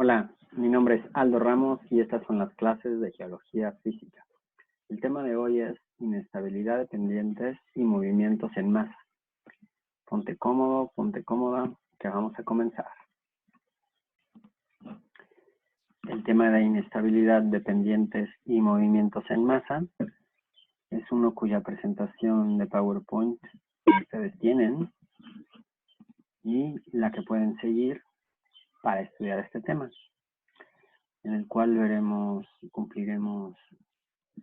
Hola, mi nombre es Aldo Ramos y estas son las clases de Geología Física. El tema de hoy es inestabilidad de pendientes y movimientos en masa. Ponte cómodo, ponte cómoda, que vamos a comenzar. El tema de inestabilidad de pendientes y movimientos en masa es uno cuya presentación de PowerPoint ustedes tienen y la que pueden seguir para estudiar este tema, en el cual veremos y cumpliremos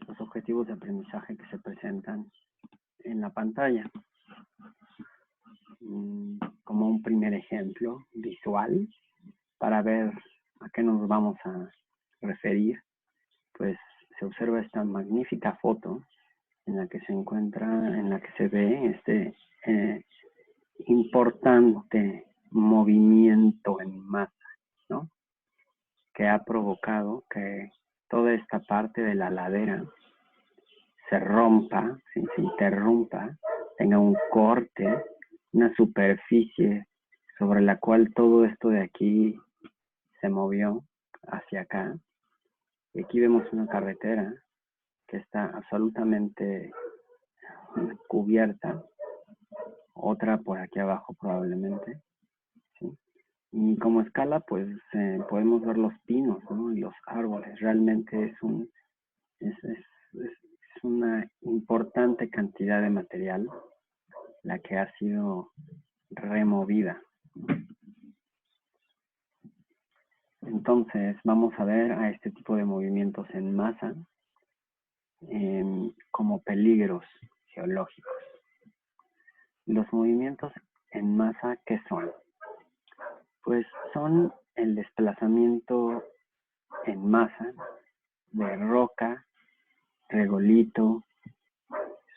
los objetivos de aprendizaje que se presentan en la pantalla. Como un primer ejemplo visual para ver a qué nos vamos a referir, pues se observa esta magnífica foto en la que se ve este importante movimiento en masa, ¿no? Que ha provocado que toda esta parte de la ladera se rompa, se interrumpa, tenga un corte, una superficie sobre la cual todo esto de aquí se movió hacia acá. Y aquí vemos una carretera que está absolutamente cubierta, otra por aquí abajo probablemente, ¿sí? Y como escala, pues podemos ver los pinos, ¿no? Y los árboles. Realmente es una importante cantidad de material la que ha sido removida. Entonces vamos a ver a este tipo de movimientos en masa como peligros geológicos. Los movimientos en masa, ¿qué son? Pues son el desplazamiento en masa de roca, regolito,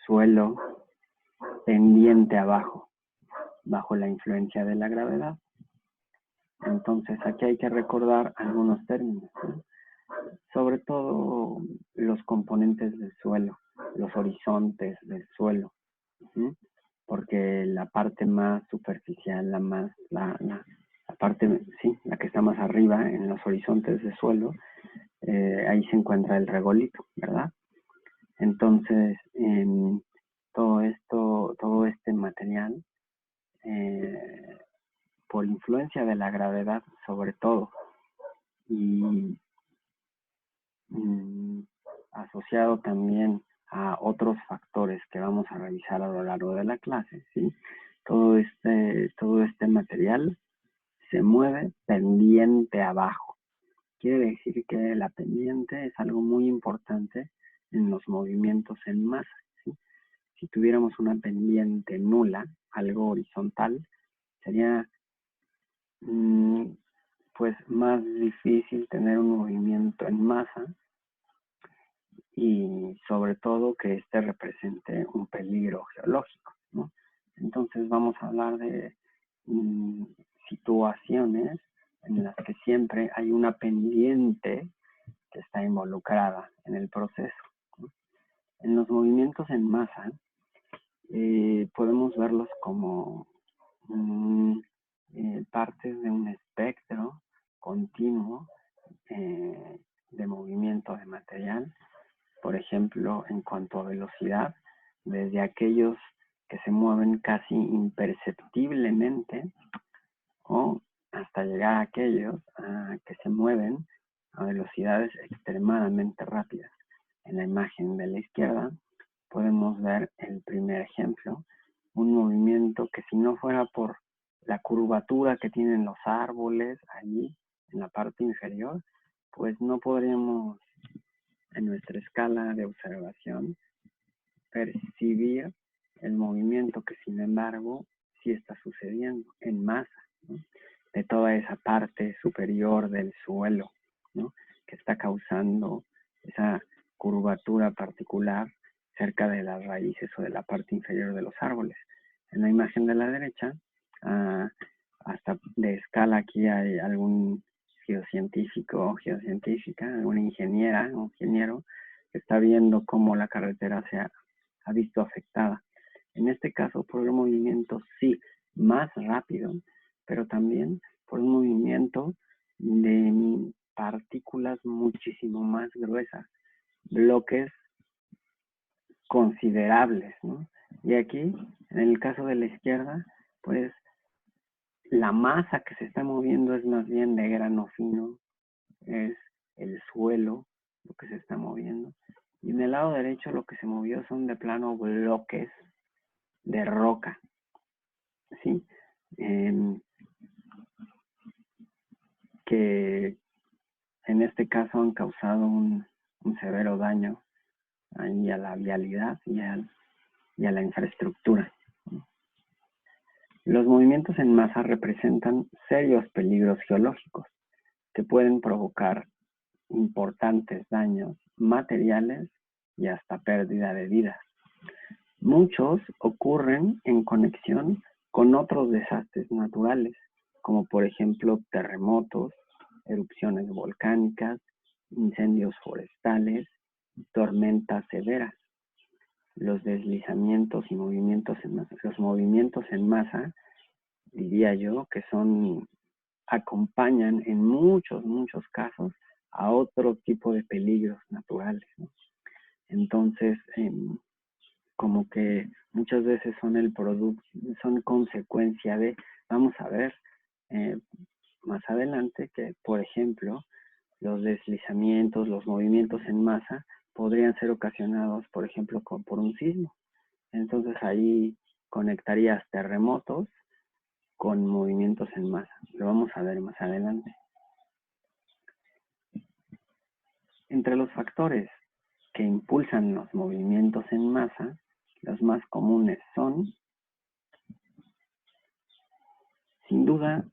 suelo, pendiente abajo, bajo la influencia de la gravedad. Entonces aquí hay que recordar algunos términos, ¿no? Sobre todo los componentes del suelo, los horizontes del suelo, ¿sí? Porque la parte más superficial, la parte, sí, la que está más arriba en los horizontes del suelo, ahí se encuentra el regolito, ¿verdad? Entonces, todo este material, por influencia de la gravedad sobre todo, y asociado también a otros factores que vamos a revisar a lo largo de la clase, ¿sí? Todo este material se mueve pendiente abajo. Quiere decir que la pendiente es algo muy importante en los movimientos en masa, ¿sí? Si tuviéramos una pendiente nula, algo horizontal, sería pues más difícil tener un movimiento en masa y sobre todo que este represente un peligro geológico, ¿no? Entonces vamos a hablar de situaciones en las que siempre hay una pendiente que está involucrada en el proceso, ¿no? En los movimientos en masa podemos verlos como partes de un espectro continuo de movimiento de material. Por ejemplo, en cuanto a velocidad, desde aquellos que se mueven casi imperceptiblemente o hasta llegar a aquellos que se mueven a velocidades extremadamente rápidas. En la imagen de la izquierda podemos ver el primer ejemplo, un movimiento que si no fuera por la curvatura que tienen los árboles allí en la parte inferior, pues no podríamos en nuestra escala de observación percibir el movimiento que sin embargo sí está sucediendo en masa, ¿no? De toda esa parte superior del suelo, ¿no? Que está causando esa curvatura particular cerca de las raíces o de la parte inferior de los árboles. En la imagen de la derecha, hasta de escala aquí hay algún geocientífico o geocientífica, alguna ingeniera o ingeniero que está viendo cómo la carretera se ha visto afectada. En este caso por un movimiento sí más rápido, pero también por un movimiento de partículas muchísimo más gruesas, bloques considerables, ¿no? Y aquí, en el caso de la izquierda, pues la masa que se está moviendo es más bien de grano fino, es el suelo lo que se está moviendo. Y en el lado derecho lo que se movió son de plano bloques de roca, ¿sí? Que en este caso han causado un severo daño ahí a la vialidad y a la infraestructura. Los movimientos en masa representan serios peligros geológicos que pueden provocar importantes daños materiales y hasta pérdida de vidas. Muchos ocurren en conexión con otros desastres naturales, como por ejemplo terremotos, erupciones volcánicas, incendios forestales, tormentas severas. Los deslizamientos y movimientos en masa, diría yo, que acompañan en muchos casos a otro tipo de peligros naturales, ¿no? Entonces, como que muchas veces son consecuencia de, vamos a ver más adelante que, por ejemplo, los deslizamientos, los movimientos en masa podrían ser ocasionados, por ejemplo, por un sismo. Entonces ahí conectarías terremotos con movimientos en masa. Lo vamos a ver más adelante. Entre los factores que impulsan los movimientos en masa, los más comunes son, sin duda,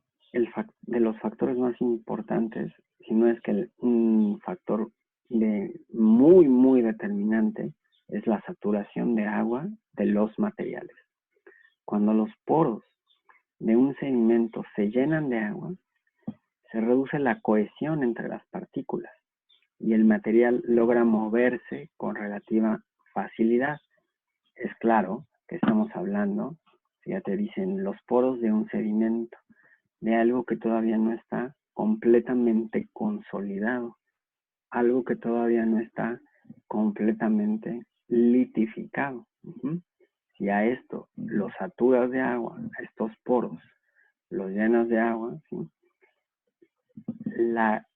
de los factores más importantes, si no es que un factor muy determinante, es la saturación de agua de los materiales. Cuando los poros de un sedimento se llenan de agua, se reduce la cohesión entre las partículas y el material logra moverse con relativa facilidad. Es claro que estamos hablando, fíjate, dicen los poros de un sedimento, de algo que todavía no está completamente consolidado, algo que todavía no está completamente litificado. Si a esto lo saturas de agua, a estos poros los llenas de agua, ¿sí? La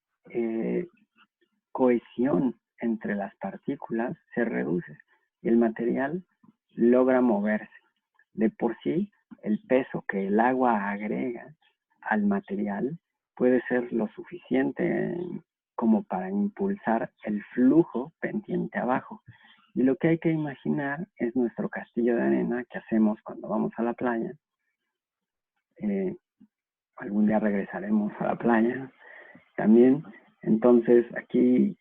cohesión entre las partículas se reduce y el material logra moverse. De por sí, el peso que el agua agrega al material puede ser lo suficiente como para impulsar el flujo pendiente abajo. Y lo que hay que imaginar es nuestro castillo de arena que hacemos cuando vamos a la playa. Algún día regresaremos a la playa también. Entonces aquí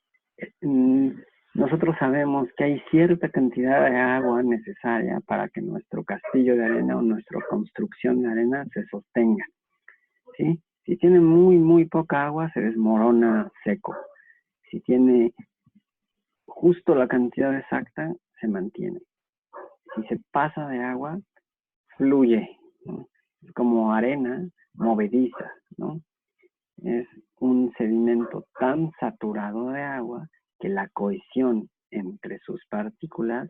nosotros sabemos que hay cierta cantidad de agua necesaria para que nuestro castillo de arena o nuestra construcción de arena se sostenga, ¿sí? Si tiene muy poca agua, se desmorona seco. Si tiene justo la cantidad exacta, se mantiene. Si se pasa de agua, fluye, ¿no? Es como arena movediza, ¿no? Es un sedimento tan saturado de agua que la cohesión entre sus partículas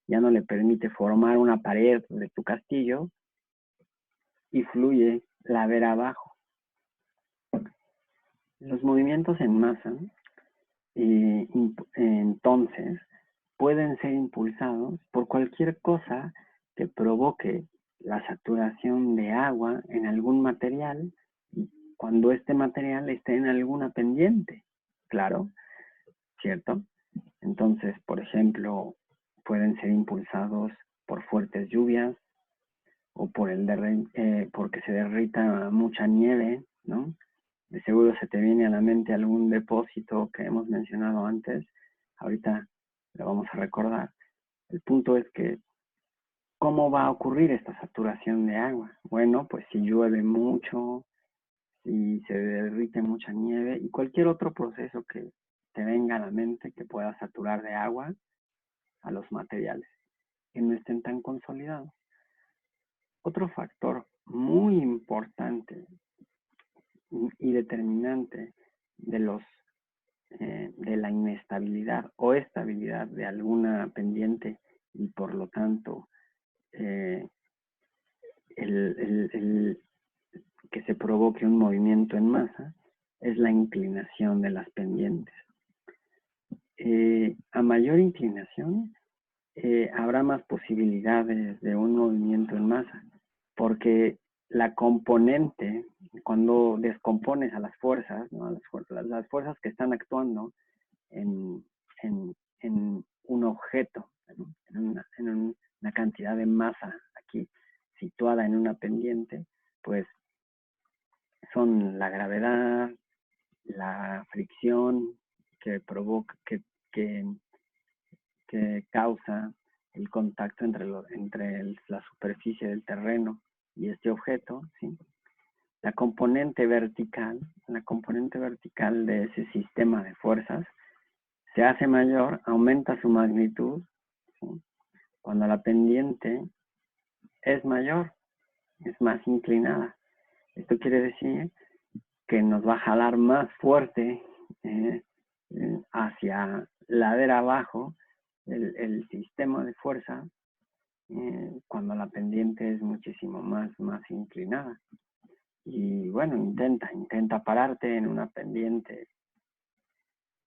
ya no le permite formar una pared de tu castillo y fluye ladera abajo. Los movimientos en masa entonces pueden ser impulsados por cualquier cosa que provoque la saturación de agua en algún material cuando este material esté en alguna pendiente. Claro, ¿cierto? Entonces, por ejemplo, pueden ser impulsados por fuertes lluvias o porque se derrita mucha nieve, ¿no? De seguro se te viene a la mente algún depósito que hemos mencionado antes. Ahorita lo vamos a recordar. El punto es que, ¿cómo va a ocurrir esta saturación de agua? Bueno, pues si llueve mucho, si se derrite mucha nieve y cualquier otro proceso que te venga a la mente que pueda saturar de agua a los materiales que no estén tan consolidados. Otro factor muy importante y determinante de los de la inestabilidad o estabilidad de alguna pendiente y por lo tanto el que se provoque un movimiento en masa es la inclinación de las pendientes. A mayor inclinación habrá más posibilidades de un movimiento en masa, porque la componente, cuando descompones a las fuerzas, ¿no? las fuerzas que están actuando en un objeto, ¿no? en una cantidad de masa aquí situada en una pendiente, pues son la gravedad, la fricción que provoca, que causa el contacto entre la superficie del terreno y este objeto, ¿sí? La componente vertical de ese sistema de fuerzas se hace mayor, aumenta su magnitud, ¿sí? Cuando la pendiente es mayor, es más inclinada. Esto quiere decir que nos va a jalar más fuerte hacia ladera abajo el sistema de fuerza cuando la pendiente es muchísimo más inclinada. Y bueno, intenta pararte en una pendiente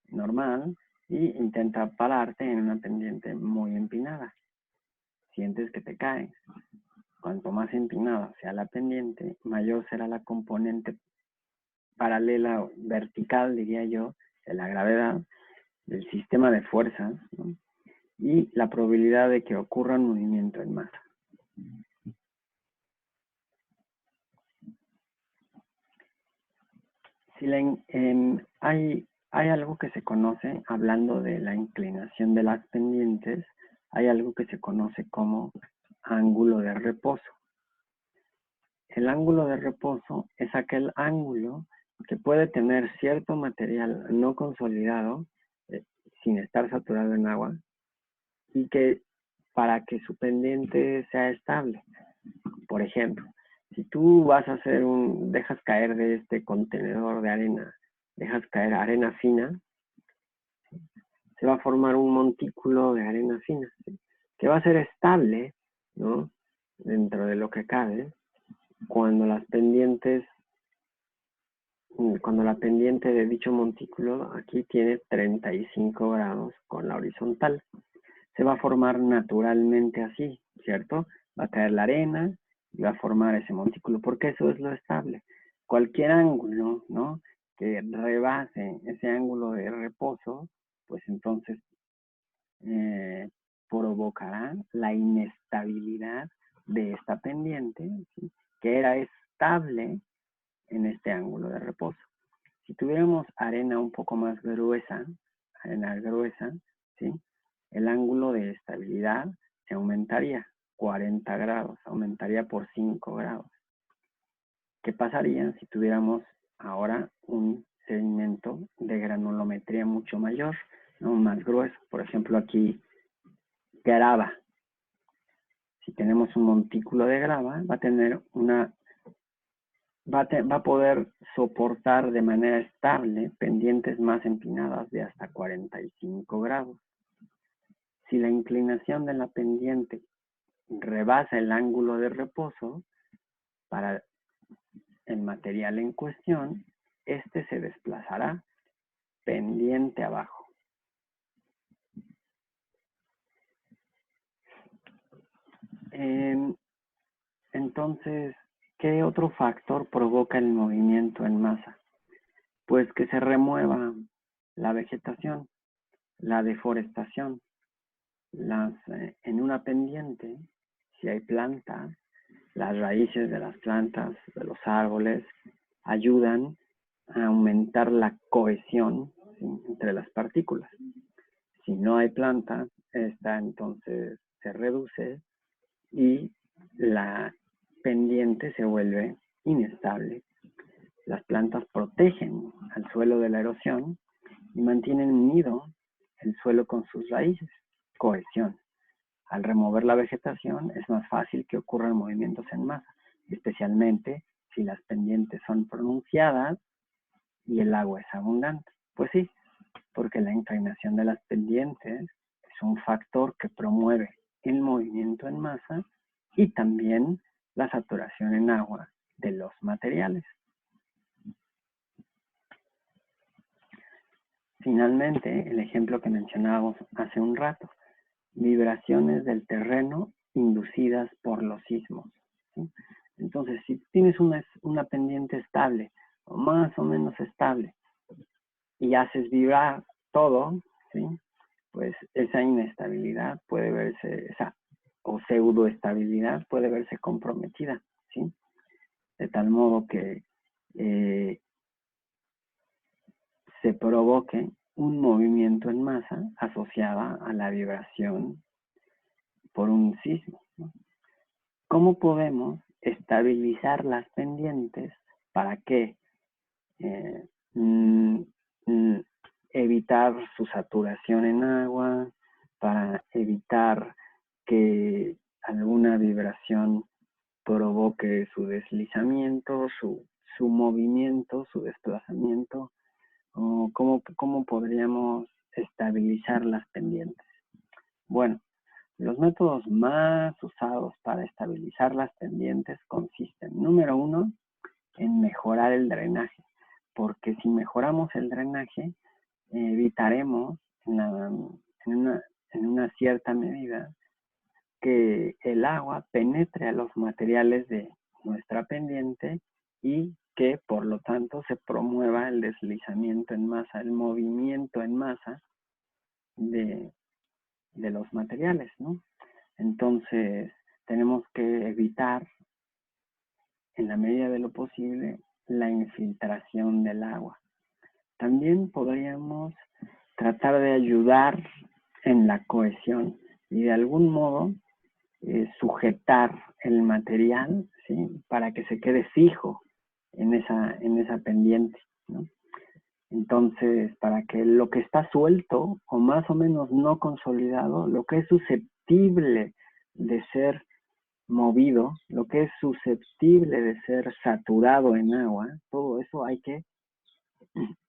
normal y intenta pararte en una pendiente muy empinada. Sientes que te caes. Cuanto más empinada sea la pendiente, mayor será la componente paralela o vertical, diría yo, de la gravedad, del sistema de fuerzas, ¿no? Y la probabilidad de que ocurra un movimiento en masa. Si hay algo que se conoce, hablando de la inclinación de las pendientes, hay algo que se conoce como ángulo de reposo. El ángulo de reposo es aquel ángulo que puede tener cierto material no consolidado, sin estar saturado en agua, y que para que su pendiente sea estable. Por ejemplo, si tú vas a hacer dejas caer de este contenedor de arena, dejas caer arena fina, se va a formar un montículo de arena fina, ¿sí? Que va a ser estable, ¿no? Dentro de lo que cabe, cuando la pendiente de dicho montículo aquí tiene 35 grados con la horizontal. Se va a formar naturalmente así, ¿cierto? Va a caer la arena y va a formar ese montículo, porque eso es lo estable. Cualquier ángulo, ¿no?, que rebase ese ángulo de reposo, pues entonces provocará la inestabilidad de esta pendiente, ¿sí?, que era estable en este ángulo de reposo. Si tuviéramos arena un poco más gruesa, ¿sí?, el ángulo de estabilidad se aumentaría 40 grados, aumentaría por 5 grados. ¿Qué pasaría si tuviéramos ahora un sedimento de granulometría mucho mayor, ¿no?, más grueso? Por ejemplo, aquí grava. Si tenemos un montículo de grava, va a poder soportar de manera estable pendientes más empinadas de hasta 45 grados. Si la inclinación de la pendiente rebasa el ángulo de reposo para el material en cuestión, este se desplazará pendiente abajo. Entonces, ¿qué otro factor provoca el movimiento en masa? Pues que se remueva la vegetación, la deforestación. En una pendiente, si hay plantas, las raíces de las plantas, de los árboles, ayudan a aumentar la cohesión, ¿sí?, entre las partículas. Si no hay planta, esta entonces se reduce y la pendiente se vuelve inestable. Las plantas protegen al suelo de la erosión y mantienen unido el suelo con sus raíces, cohesión. Al remover la vegetación es más fácil que ocurran movimientos en masa, especialmente si las pendientes son pronunciadas y el agua es abundante. Pues sí, porque la inclinación de las pendientes es un factor que promueve el movimiento en masa y también la saturación en agua de los materiales. Finalmente, el ejemplo que mencionábamos hace un rato, vibraciones del terreno inducidas por los sismos, ¿sí? Entonces, si tienes una pendiente estable, o más o menos estable, y haces vibrar todo, ¿sí? Pues esa inestabilidad puede verse, o pseudoestabilidad puede verse comprometida, ¿sí? De tal modo que se provoque un movimiento en masa asociada a la vibración por un sismo, ¿no? ¿Cómo podemos estabilizar las pendientes para que evitar su saturación en agua, para evitar que alguna vibración provoque su deslizamiento, su movimiento, su desplazamiento? ¿O cómo podríamos estabilizar las pendientes? Bueno, los métodos más usados para estabilizar las pendientes consisten, número 1, en mejorar el drenaje, porque si mejoramos el drenaje, evitaremos en una cierta medida que el agua penetre a los materiales de nuestra pendiente y que por lo tanto se promueva el deslizamiento en masa, el movimiento en masa de los materiales, ¿no? Entonces, tenemos que evitar, en la medida de lo posible, la infiltración del agua. También podríamos tratar de ayudar en la cohesión y de algún modo sujetar el material, ¿sí? Para que se quede fijo en esa pendiente, ¿no? Entonces, para que lo que está suelto o más o menos no consolidado, lo que es susceptible de ser movido, lo que es susceptible de ser saturado en agua, todo eso hay que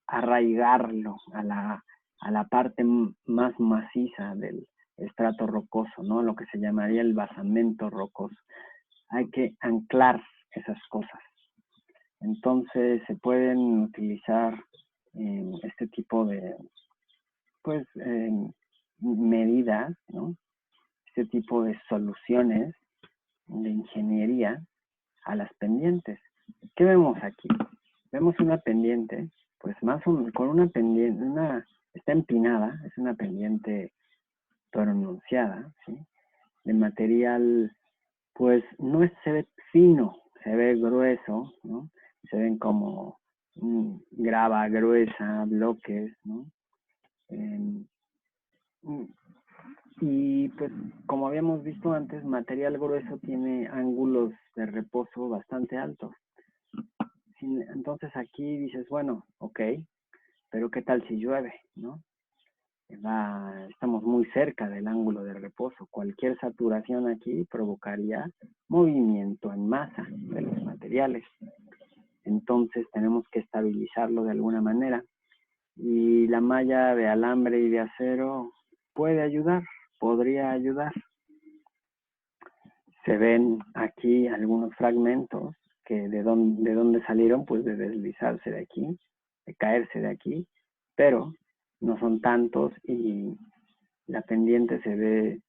arraigarlo a la parte más maciza del estrato rocoso, ¿no? Lo que se llamaría el basamento rocoso. Hay que anclar esas cosas. Entonces se pueden utilizar este tipo de medidas, ¿no? Este tipo de soluciones de ingeniería a las pendientes. ¿Qué vemos aquí? Vemos una pendiente, pues más o menos, con una pendiente, está empinada, es una pendiente pronunciada, ¿sí? De material, pues no se ve fino, se ve grueso, ¿no? Se ven como grava gruesa, bloques, ¿no? Y pues como habíamos visto antes, material grueso tiene ángulos de reposo bastante altos. Entonces aquí dices, bueno, ok, pero ¿qué tal si llueve, no? Estamos muy cerca del ángulo de reposo. Cualquier saturación aquí provocaría movimiento en masa de los materiales. Entonces tenemos que estabilizarlo de alguna manera. Y la malla de alambre y de acero puede ayudar, podría ayudar. Se ven aquí algunos fragmentos que de dónde salieron, pues de deslizarse de aquí, de caerse de aquí, pero no son tantos y la pendiente se ve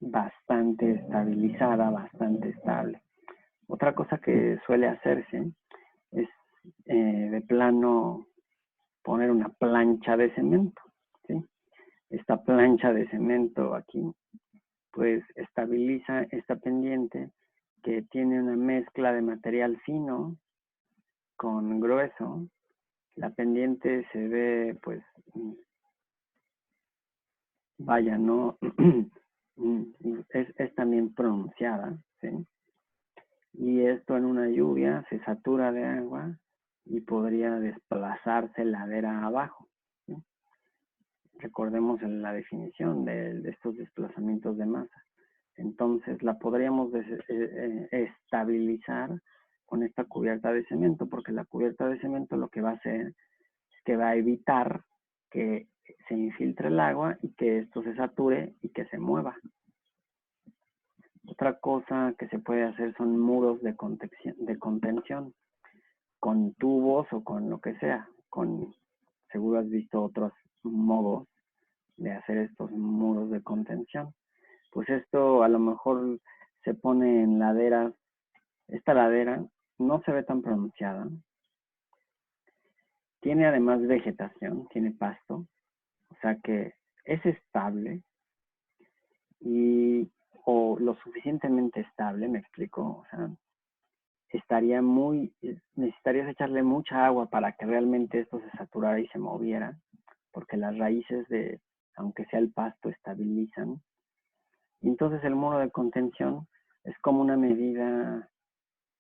bastante estabilizada, bastante estable. Otra cosa que suele hacerse es de plano poner una plancha de cemento, ¿sí? Esta plancha de cemento aquí pues estabiliza esta pendiente que tiene una mezcla de material fino con grueso. La pendiente se ve, pues, vaya, no, es también pronunciada, ¿sí? Y esto en una lluvia se satura de agua y podría desplazarse ladera abajo, ¿sí? Recordemos la definición de estos desplazamientos de masa. Entonces la podríamos estabilizar con esta cubierta de cemento, porque la cubierta de cemento lo que va a hacer es que va a evitar que se infiltre el agua y que esto se sature y que se mueva. Otra cosa que se puede hacer son muros de contención, con tubos o con lo que sea. Seguro has visto otros modos de hacer estos muros de contención. Pues esto a lo mejor se pone en laderas. Esta ladera no se ve tan pronunciada. Tiene además vegetación, tiene pasto, o sea que es estable o lo suficientemente estable, me explico, o sea, necesitarías echarle mucha agua para que realmente esto se saturara y se moviera, porque las raíces aunque sea el pasto, estabilizan. Y entonces el muro de contención es como una medida,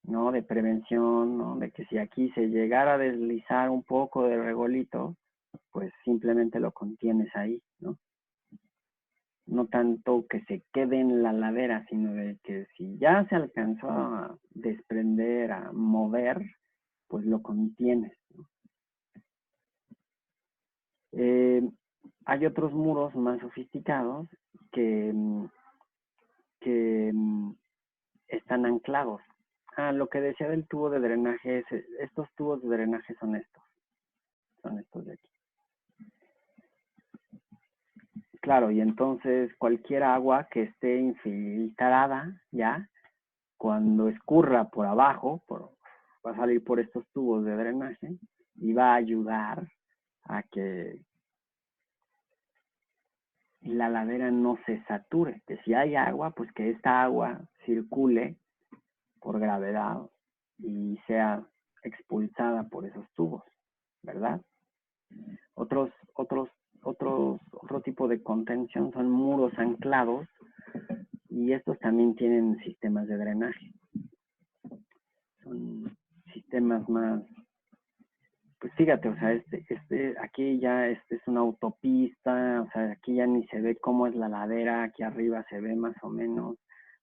¿no?, de prevención, ¿no?, de que si aquí se llegara a deslizar un poco de regolito, pues simplemente lo contienes ahí, ¿no? No tanto que se quede en la ladera, sino de que si ya se alcanzó a desprender, a mover, pues lo contienes, ¿no? Hay otros muros más sofisticados que están anclados. Lo que decía del tubo de drenaje estos tubos de drenaje son estos de aquí. Claro, y entonces cualquier agua que esté infiltrada ya, cuando escurra por abajo, va a salir por estos tubos de drenaje y va a ayudar a que la ladera no se sature, que si hay agua, pues que esta agua circule por gravedad y sea expulsada por esos tubos, ¿verdad? Otro tipo de contención son muros anclados y estos también tienen sistemas de drenaje. Son sistemas más, pues fíjate, o sea, aquí ya es una autopista, o sea, aquí ya ni se ve cómo es la ladera, aquí arriba se ve más o menos,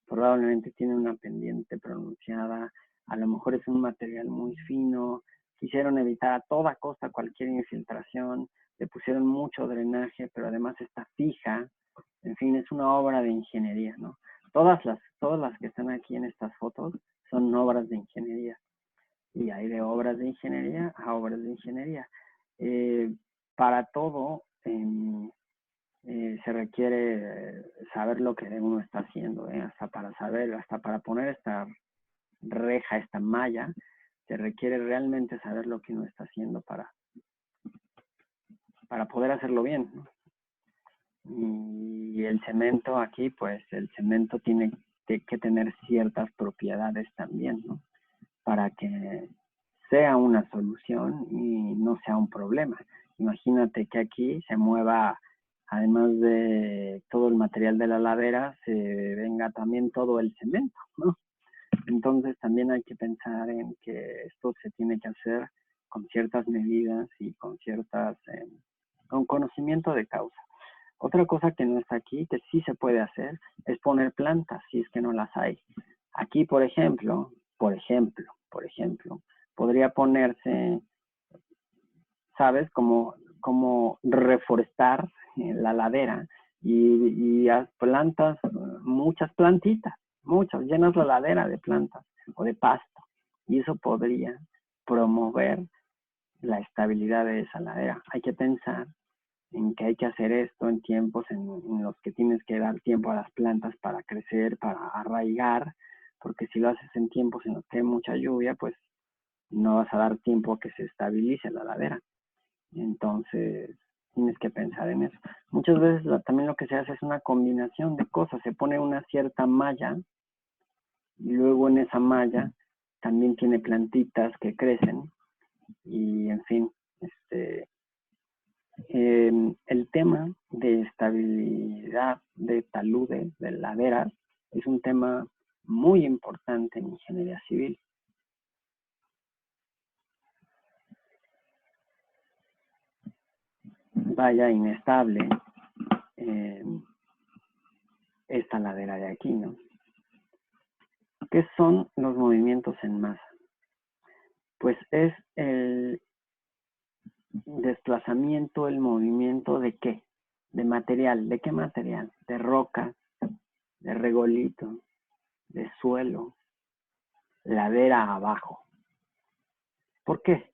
probablemente tiene una pendiente pronunciada, a lo mejor es un material muy fino, quisieron evitar a toda costa cualquier infiltración, le pusieron mucho drenaje, pero además está fija, en fin, es una obra de ingeniería, ¿no? Todas las que están aquí en estas fotos son obras de ingeniería. Y hay de obras de ingeniería a obras de ingeniería. Para todo se requiere saber lo que uno está haciendo, hasta para poner esta reja, esta malla, se requiere realmente saber lo que uno está haciendo para poder hacerlo bien, ¿no? Y el cemento aquí, pues el cemento tiene que tener ciertas propiedades también, ¿no?, para que sea una solución y no sea un problema. Imagínate que aquí se mueva, además de todo el material de la ladera, se venga también todo el cemento, ¿no? Entonces también hay que pensar en que esto se tiene que hacer con ciertas medidas y con conocimiento de causa. Otra cosa que no está aquí, que sí se puede hacer, es poner plantas, si es que no las hay. Aquí, por ejemplo, podría ponerse, ¿sabes?, como reforestar la ladera y plantas, muchas plantitas, llenas la ladera de plantas o de pasto. Y eso podría promover la estabilidad de esa ladera. Hay que pensar en que hay que hacer esto en tiempos en los que tienes que dar tiempo a las plantas para crecer, para arraigar, porque si lo haces en tiempos en los que hay mucha lluvia, pues no vas a dar tiempo a que se estabilice la ladera. Entonces, tienes que pensar en eso. Muchas veces también lo que se hace es una combinación de cosas. Se pone una cierta malla y luego en esa malla también tiene plantitas que crecen y, en fin, el tema de estabilidad de taludes, de laderas, es un tema muy importante en ingeniería civil. Vaya inestable esta ladera de aquí, ¿no? ¿Qué son los movimientos en masa? Pues es desplazamiento, el movimiento de qué? De material. ¿De qué material? De roca, de regolito, de suelo, ladera abajo. ¿Por qué?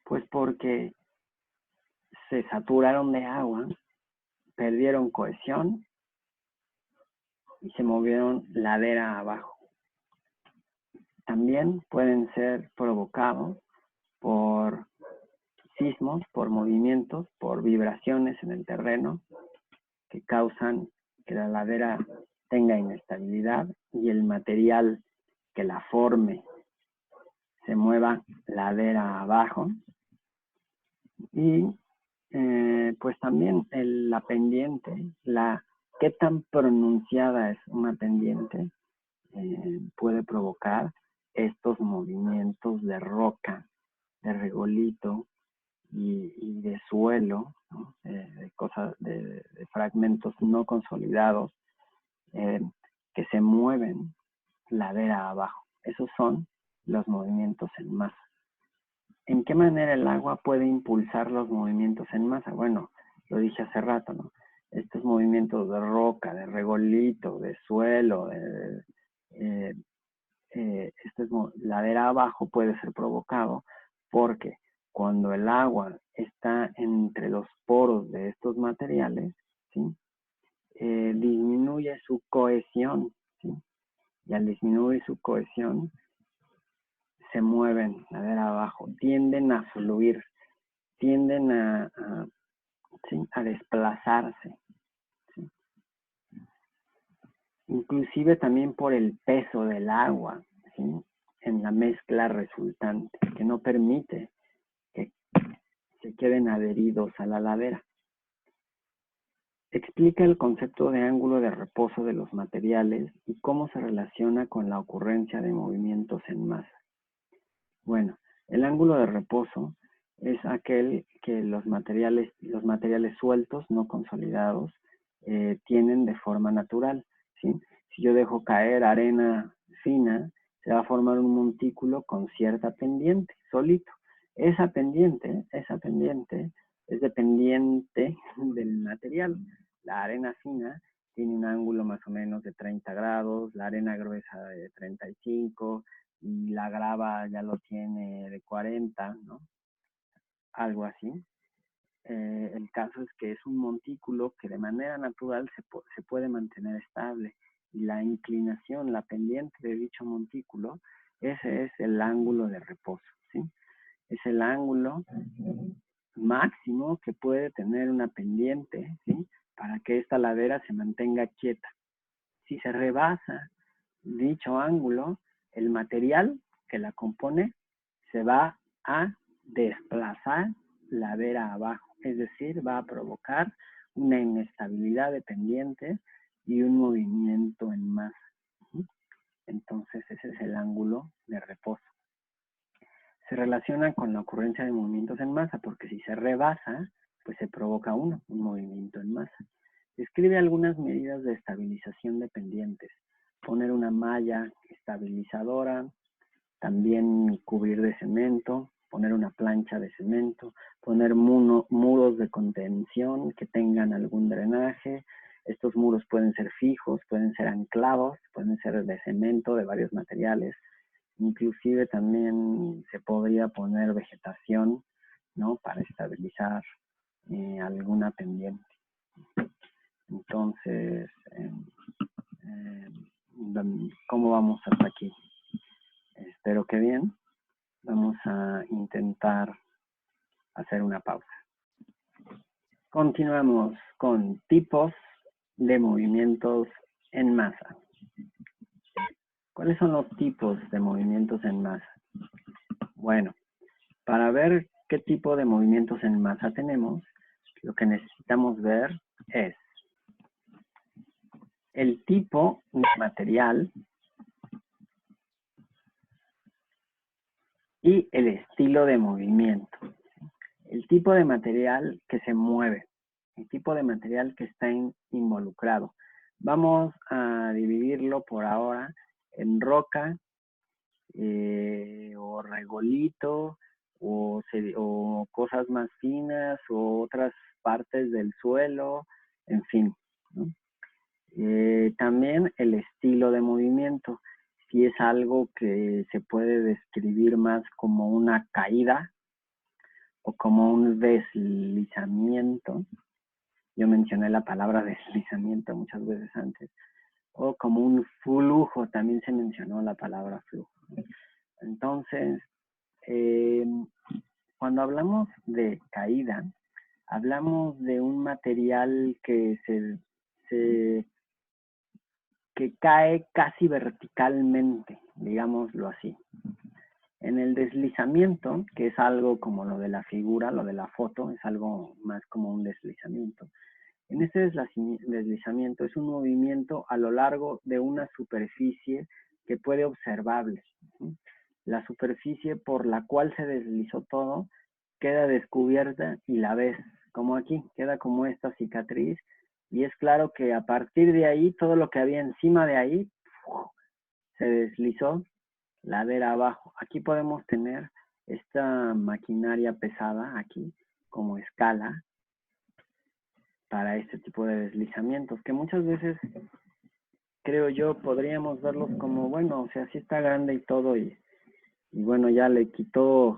Pues porque se saturaron de agua, perdieron cohesión y se movieron ladera abajo. También pueden ser provocados por sismos, por movimientos, por vibraciones en el terreno que causan que la ladera tenga inestabilidad y el material que la forme se mueva ladera abajo. Y pues también la pendiente, qué tan pronunciada es una pendiente, puede provocar estos movimientos de roca, de regolito y de suelo, ¿no? De cosas, de fragmentos no consolidados que se mueven ladera abajo. Esos son los movimientos en masa. ¿En qué manera el agua puede impulsar los movimientos en masa? Bueno, lo dije hace rato, ¿no? Estos movimientos de roca, de regolito, de suelo, ladera abajo puede ser provocado porque cuando el agua está entre los poros de estos materiales, ¿sí? Disminuye su cohesión, ¿sí? Y al disminuir su cohesión, se mueven ladera abajo, tienden a fluir, tienden ¿sí? a desplazarse, ¿sí? Inclusive también por el peso del agua, ¿sí? En la mezcla resultante, que no permite que se queden adheridos a la ladera. Explica el concepto de ángulo de reposo de los materiales y cómo se relaciona con la ocurrencia de movimientos en masa. Bueno, el ángulo de reposo es aquel que los materiales sueltos, no consolidados, tienen de forma natural, ¿sí? Si yo dejo caer arena fina, se va a formar un montículo con cierta pendiente, solito. Esa pendiente es dependiente del material. La arena fina tiene un ángulo más o menos de 30 grados, la arena gruesa de 35, y la grava ya lo tiene de 40, ¿no? Algo así. El caso es que es un montículo que de manera natural se puede mantener estable. Y la inclinación, la pendiente de dicho montículo, ese es el ángulo de reposo, ¿sí? Es el ángulo máximo que puede tener una pendiente, ¿sí? Para que esta ladera se mantenga quieta. Si se rebasa dicho ángulo, el material que la compone se va a desplazar ladera abajo, es decir, va a provocar una inestabilidad de pendientes y un movimiento en masa. Entonces ese es el ángulo de reposo. Se relaciona con la ocurrencia de movimientos en masa porque si se rebasa, pues se provoca un movimiento en masa. Describe algunas medidas de estabilización de pendientes. Poner una malla estabilizadora, también cubrir de cemento, poner una plancha de cemento, poner muros de contención que tengan algún drenaje. Estos muros pueden ser fijos, pueden ser anclados, pueden ser de cemento, de varios materiales. Inclusive también se podría poner vegetación, ¿no? Para estabilizar alguna pendiente. Entonces, ¿cómo vamos hasta aquí? Espero que bien. Vamos a intentar hacer una pausa. Continuamos con tipos de movimientos en masa. ¿Cuáles son los tipos de movimientos en masa? Bueno, para ver qué tipo de movimientos en masa tenemos, lo que necesitamos ver es el tipo de material y el estilo de movimiento. El tipo de material que se mueve, el tipo de material que está involucrado. Vamos a dividirlo por ahora en roca o regolito o cosas más finas o otras partes del suelo, en fin, ¿no? También el estilo de movimiento, si es algo que se puede describir más como una caída o como un deslizamiento. Yo mencioné la palabra deslizamiento muchas veces antes. O como un flujo, también se mencionó la palabra flujo. Entonces, cuando hablamos de caída, hablamos de un material que que cae casi verticalmente, digámoslo así. En el deslizamiento, que es algo como lo de la figura, lo de la foto, es algo más como un deslizamiento. En este deslizamiento es un movimiento a lo largo de una superficie que puede observable. La superficie por la cual se deslizó todo queda descubierta y la ves, como aquí, queda como esta cicatriz, y es claro que a partir de ahí, todo lo que había encima de ahí, se deslizó ladera abajo. Aquí podemos tener esta maquinaria pesada aquí, como escala, para este tipo de deslizamientos, que muchas veces, creo yo, podríamos verlos como, bueno, o sea, sí está grande y todo, y bueno, ya le quitó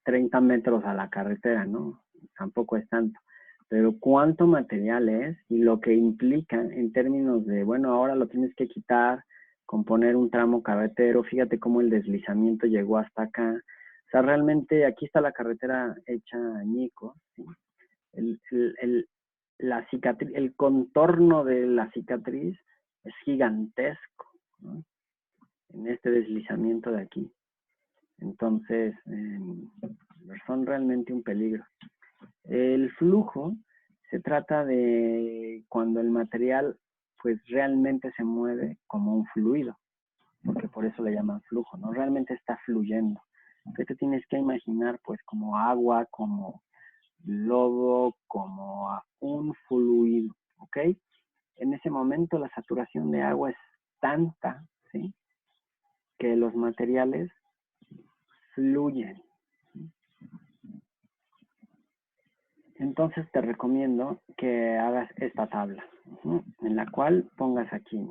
30 metros a la carretera, ¿no? Tampoco es tanto. Pero cuánto material es y lo que implica en términos de, bueno, ahora lo tienes que quitar, componer un tramo carretero, fíjate cómo el deslizamiento llegó hasta acá. O sea, realmente aquí está la carretera hecha añicos, ¿sí? La cicatriz, el contorno de la cicatriz es gigantesco, ¿no? En este deslizamiento de aquí. Entonces, son realmente un peligro. El flujo se trata de cuando el material pues realmente se mueve como un fluido, porque por eso le llaman flujo, ¿no? Realmente está fluyendo. ¿Qué te tienes que imaginar? Pues como agua, como lodo, como un fluido, ¿ok? En ese momento la saturación de agua es tanta, ¿sí?, que los materiales fluyen. Entonces te recomiendo que hagas esta tabla, en la cual pongas aquí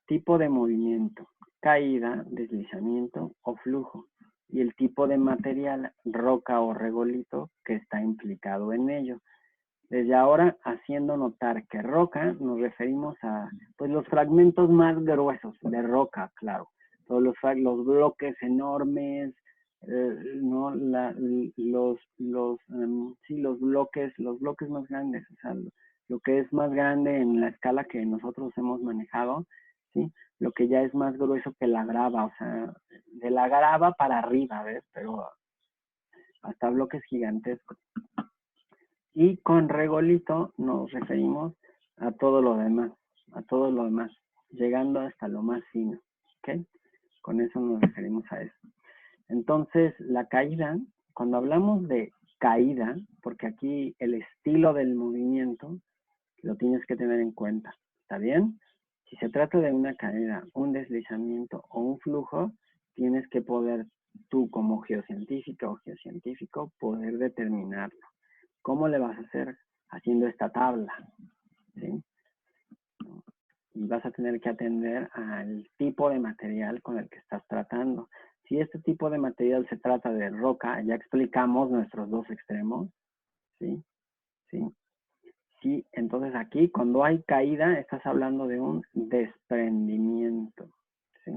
tipo de movimiento, caída, deslizamiento o flujo, y el tipo de material, roca o regolito, que está implicado en ello. Desde ahora, haciendo notar que roca nos referimos a pues, los fragmentos más gruesos de roca, claro. Todos los bloques enormes, ¿no? Sí, los bloques más grandes, o sea, lo que es más grande en la escala que nosotros hemos manejado, ¿sí? Lo que ya es más grueso que la grava, o sea, de la grava para arriba, ¿ves? Pero hasta bloques gigantescos. Y con regolito nos referimos a todo lo demás, llegando hasta lo más fino, ¿ok? Con eso nos referimos a eso. Entonces, la caída, cuando hablamos de caída, porque aquí el estilo del movimiento lo tienes que tener en cuenta, ¿está bien? Si se trata de una caída, un deslizamiento o un flujo, tienes que poder tú como geocientífica o geocientífico poder determinarlo. ¿Cómo le vas a hacer? Haciendo esta tabla, ¿sí? Y vas a tener que atender al tipo de material con el que estás tratando. Si este tipo de material se trata de roca, ya explicamos nuestros dos extremos, ¿sí? ¿Sí? Sí, entonces aquí cuando hay caída estás hablando de un desprendimiento, ¿sí?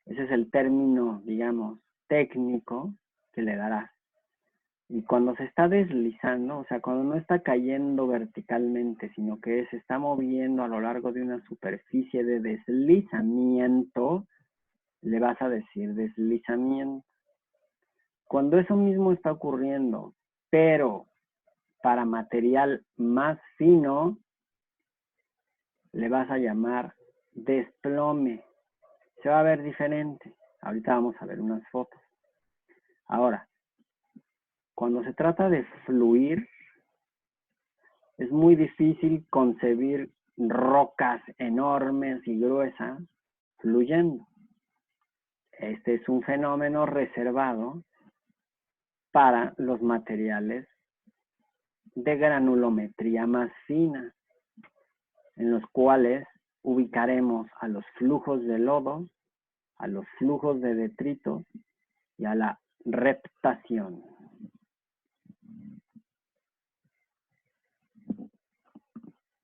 Ese es el término, digamos, técnico que le darás. Y cuando se está deslizando, o sea, cuando no está cayendo verticalmente, sino que se está moviendo a lo largo de una superficie de deslizamiento, le vas a decir deslizamiento. Cuando eso mismo está ocurriendo, pero para material más fino, le vas a llamar desplome. Se va a ver diferente. Ahorita vamos a ver unas fotos. Ahora, cuando se trata de fluir, es muy difícil concebir rocas enormes y gruesas fluyendo. Este es un fenómeno reservado para los materiales de granulometría más fina, en los cuales ubicaremos a los flujos de lodo, a los flujos de detritos y a la reptación.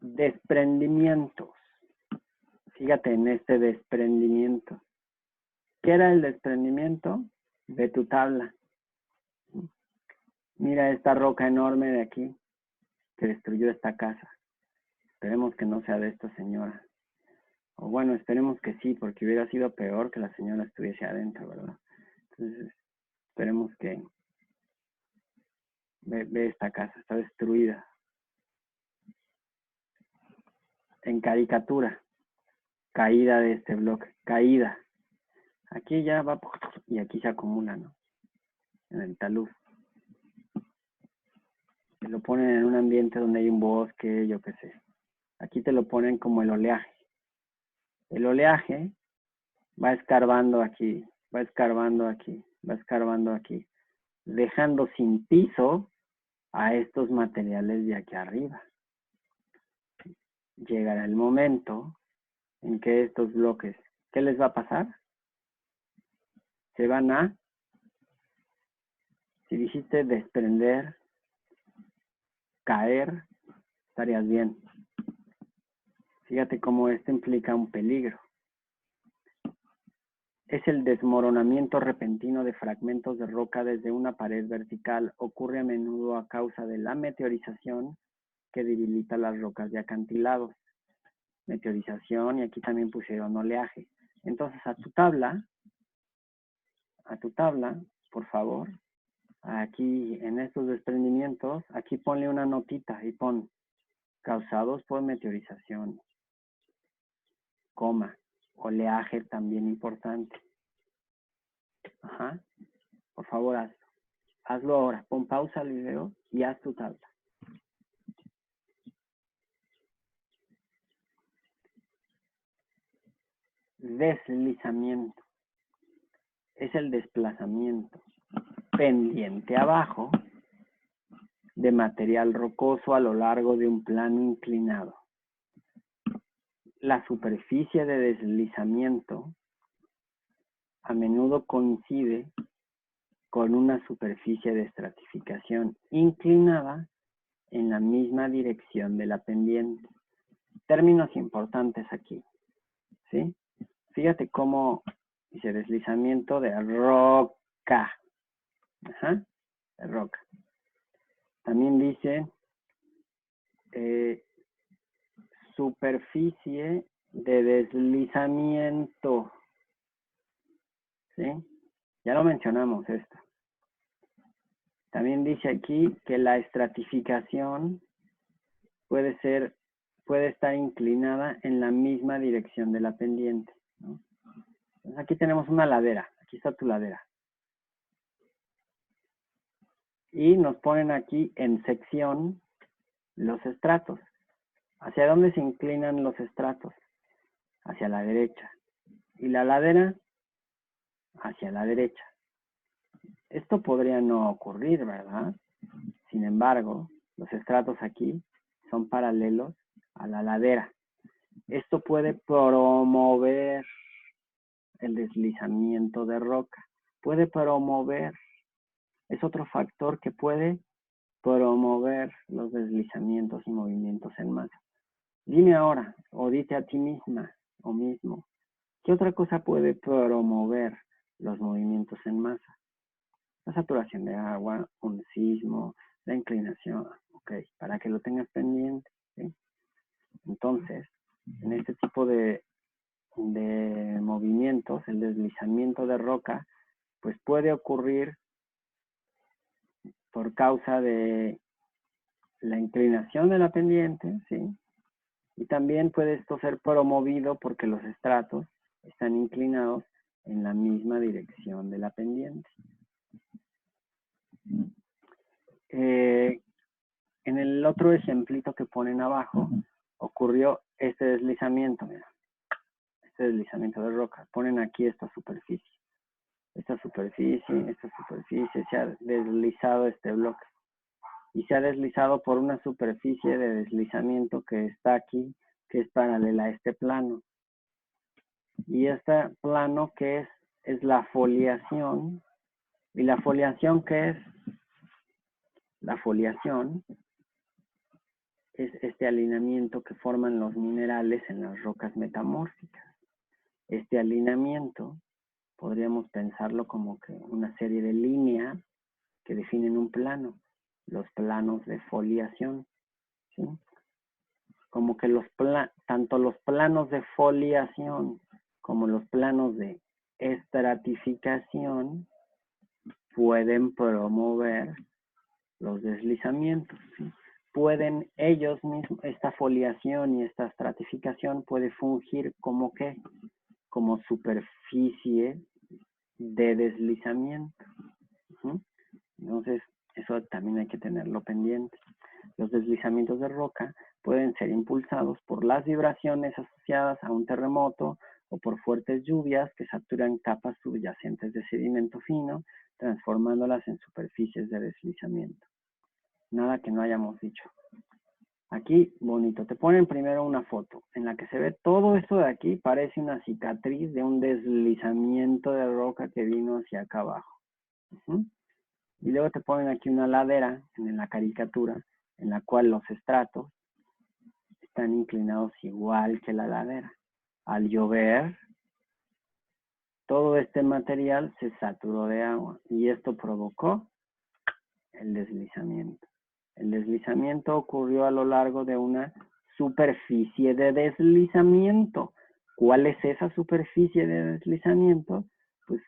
Desprendimientos. Fíjate en este desprendimiento. ¿Qué era el desprendimiento? De tu tabla. Mira esta roca enorme de aquí que destruyó esta casa. Esperemos que no sea de esta señora. O bueno, esperemos que sí, porque hubiera sido peor que la señora estuviese adentro, ¿verdad? Entonces, esperemos que... Ve esta casa, está destruida. En caricatura, caída de este bloque, caída. Aquí ya va y aquí se acumula, ¿no? En el talud. Te lo ponen en un ambiente donde hay un bosque, yo qué sé. Aquí te lo ponen como el oleaje. El oleaje va escarbando aquí, va escarbando aquí, va escarbando aquí, dejando sin piso a estos materiales de aquí arriba. Llegará el momento en que estos bloques, ¿qué les va a pasar? Se van a, si dijiste desprender, caer, estarías bien. Fíjate cómo esto implica un peligro. Es el desmoronamiento repentino de fragmentos de roca desde una pared vertical. Ocurre a menudo a causa de la meteorización que debilita las rocas de acantilados. Meteorización, y aquí también pusieron oleaje. Entonces a tu tabla, por favor, aquí en estos desprendimientos, aquí ponle una notita y pon causados por meteorización, coma, oleaje también importante. Ajá, por favor hazlo ahora, pon pausa al video y haz tu tabla. Deslizamiento es el desplazamiento pendiente abajo de material rocoso a lo largo de un plano inclinado. La superficie de deslizamiento a menudo coincide con una superficie de estratificación inclinada en la misma dirección de la pendiente. Términos importantes aquí, ¿sí? Fíjate cómo dice deslizamiento de roca. Ajá, de roca. También dice superficie de deslizamiento. ¿Sí? Ya lo mencionamos esto. También dice aquí que la estratificación puede estar inclinada en la misma dirección de la pendiente, ¿no? Entonces aquí tenemos una ladera. Aquí está tu ladera. Y nos ponen aquí en sección los estratos. ¿Hacia dónde se inclinan los estratos? Hacia la derecha. Y la ladera hacia la derecha. Esto podría no ocurrir, ¿verdad? Sin embargo, los estratos aquí son paralelos a la ladera. Esto puede promover el deslizamiento de roca. Puede promover. Es otro factor que puede promover los deslizamientos y movimientos en masa. Dime ahora, o dite a ti misma o mismo, ¿qué otra cosa puede promover los movimientos en masa? La saturación de agua, un sismo, la inclinación, ok, para que lo tengas pendiente, ¿sí? Entonces, en este tipo de movimientos, el deslizamiento de roca, pues puede ocurrir por causa de la inclinación de la pendiente, ¿sí? Y también puede esto ser promovido porque los estratos están inclinados en la misma dirección de la pendiente. En el otro ejemplito que ponen abajo, ocurrió este deslizamiento, mira. Este deslizamiento de roca. Ponen aquí esta superficie. esta superficie, se ha deslizado este bloque. Y se ha deslizado por una superficie de deslizamiento que está aquí, que es paralela a este plano. Y este plano que es la foliación. ¿Y la foliación qué es? La foliación es este alineamiento que forman los minerales en las rocas metamórficas. Este alineamiento podríamos pensarlo como que una serie de líneas que definen un plano, los planos de foliación, ¿sí? Como que tanto los planos de foliación como los planos de estratificación pueden promover los deslizamientos, ¿sí? Pueden ellos mismos, esta foliación y esta estratificación puede fungir como ¿qué? Como superficie de deslizamiento. Entonces, eso también hay que tenerlo pendiente. Los deslizamientos de roca pueden ser impulsados por las vibraciones asociadas a un terremoto o por fuertes lluvias que saturan capas subyacentes de sedimento fino, transformándolas en superficies de deslizamiento. Nada que no hayamos dicho. Aquí, bonito, te ponen primero una foto en la que se ve todo esto de aquí, parece una cicatriz de un deslizamiento de roca que vino hacia acá abajo. Y luego te ponen aquí una ladera en la caricatura, en la cual los estratos están inclinados igual que la ladera. Al llover, todo este material se saturó de agua y esto provocó el deslizamiento. El deslizamiento ocurrió a lo largo de una superficie de deslizamiento. ¿Cuál es esa superficie de deslizamiento? Pues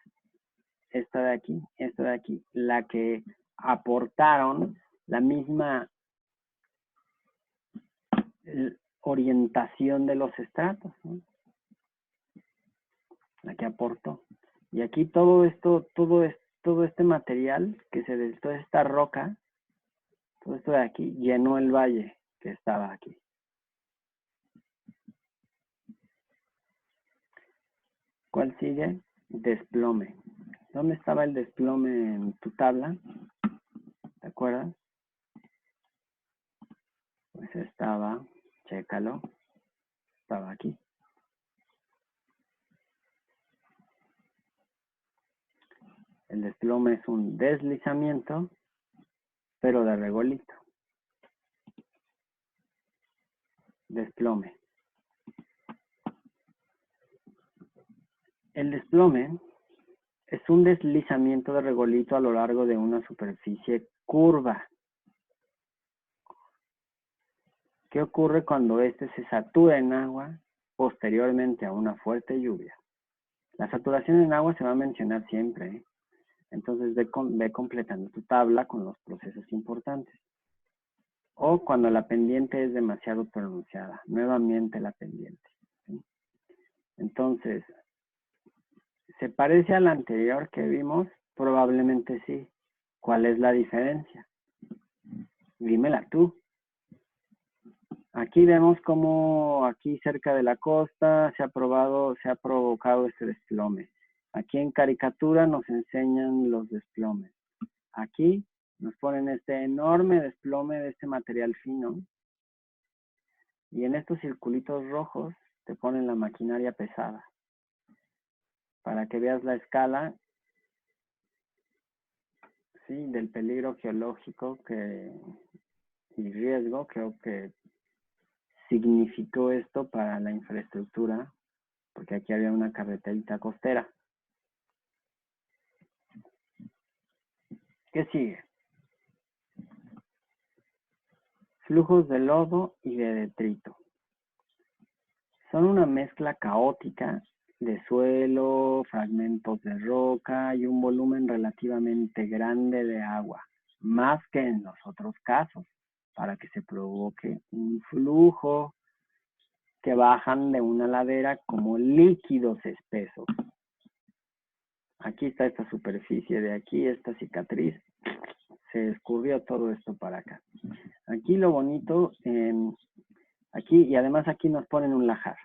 esta de aquí, la que aportaron la misma orientación de los estratos, ¿no? La que aportó. Y aquí todo este material toda esta roca, todo esto de aquí llenó el valle que estaba aquí. ¿Cuál sigue? Desplome. ¿Dónde estaba el desplome en tu tabla? ¿Te acuerdas? Pues estaba, chécalo, estaba aquí. El desplome es un deslizamiento, pero de regolito. Desplome. El desplome es un deslizamiento de regolito a lo largo de una superficie curva. ¿Qué ocurre cuando este se satura en agua posteriormente a una fuerte lluvia? La saturación en agua se va a mencionar siempre, ¿eh? Entonces ve completando tu tabla con los procesos importantes. O cuando la pendiente es demasiado pronunciada, nuevamente la pendiente, ¿sí? Entonces, ¿se parece a la anterior que vimos? Probablemente sí. ¿Cuál es la diferencia? Dímela tú. Aquí vemos cómo aquí cerca de la costa se ha provocado este desplome. Aquí en caricatura nos enseñan los desplomes. Aquí nos ponen este enorme desplome de este material fino. Y en estos circulitos rojos te ponen la maquinaria pesada. Para que veas la escala, ¿sí?, del peligro geológico y riesgo que significó esto para la infraestructura, porque aquí había una carreterita costera. ¿Qué sigue? Flujos de lodo y de detrito. Son una mezcla caótica de suelo, fragmentos de roca y un volumen relativamente grande de agua, más que en los otros casos, para que se provoque un flujo que bajan de una ladera como líquidos espesos. Aquí está esta superficie de aquí, esta cicatriz, se escurrió todo esto para acá. Aquí lo bonito, aquí, y además aquí nos ponen un lajar.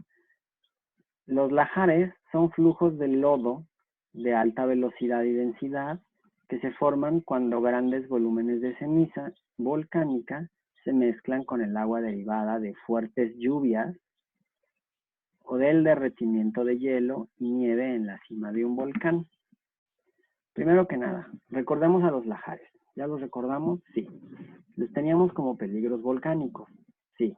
Los lajares son flujos de lodo de alta velocidad y densidad que se forman cuando grandes volúmenes de ceniza volcánica se mezclan con el agua derivada de fuertes lluvias o del derretimiento de hielo y nieve en la cima de un volcán. Primero que nada, recordemos a los lahares. ¿Ya los recordamos? Sí. Los teníamos como peligros volcánicos. Sí.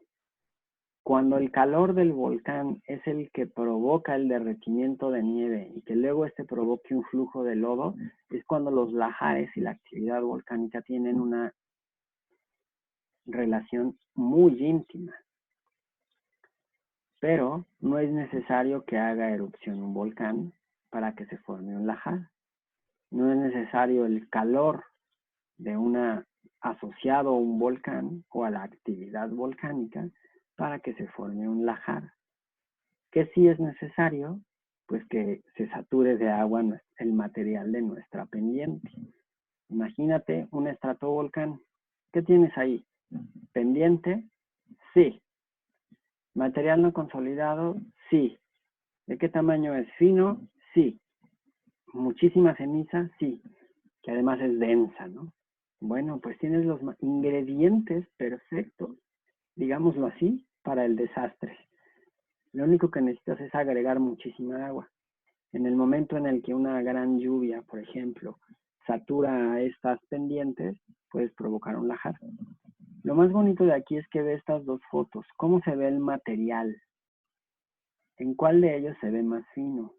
Cuando el calor del volcán es el que provoca el derretimiento de nieve y que luego este provoque un flujo de lodo, es cuando los lahares y la actividad volcánica tienen una relación muy íntima. Pero no es necesario que haga erupción un volcán para que se forme un lahar. No es necesario el calor de una asociado a un volcán o a la actividad volcánica para que se forme un lahar. ¿Qué sí es necesario? Pues que se sature de agua el material de nuestra pendiente. Imagínate un estratovolcán. ¿Qué tienes ahí? ¿Pendiente? Sí. ¿Material no consolidado? Sí. ¿De qué tamaño es? ¿Fino? Sí. ¿Muchísima ceniza? Sí. Que además es densa, ¿no? Bueno, pues tienes los ingredientes perfectos, digámoslo así, para el desastre. Lo único que necesitas es agregar muchísima agua. En el momento en el que una gran lluvia, por ejemplo, satura estas pendientes, puedes provocar un lahar. Lo más bonito de aquí es que ve estas dos fotos. ¿Cómo se ve el material? ¿En cuál de ellos se ve más fino?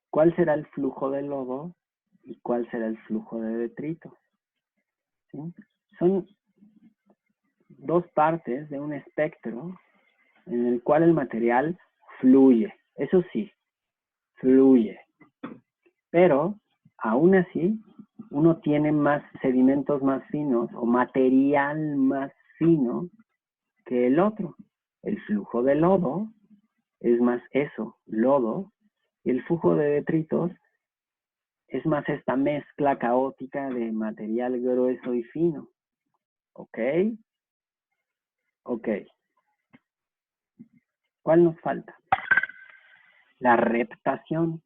¿Cuál será el flujo de lodo y cuál será el flujo de detrito? ¿Sí? Son dos partes de un espectro en el cual el material fluye. Eso sí, fluye. Pero, aún así, uno tiene más sedimentos más finos o material más fino que el otro. El flujo de lodo es más eso, lodo, y el flujo de detritos es más esta mezcla caótica de material grueso y fino. ¿Ok? Ok. ¿Cuál nos falta? La reptación.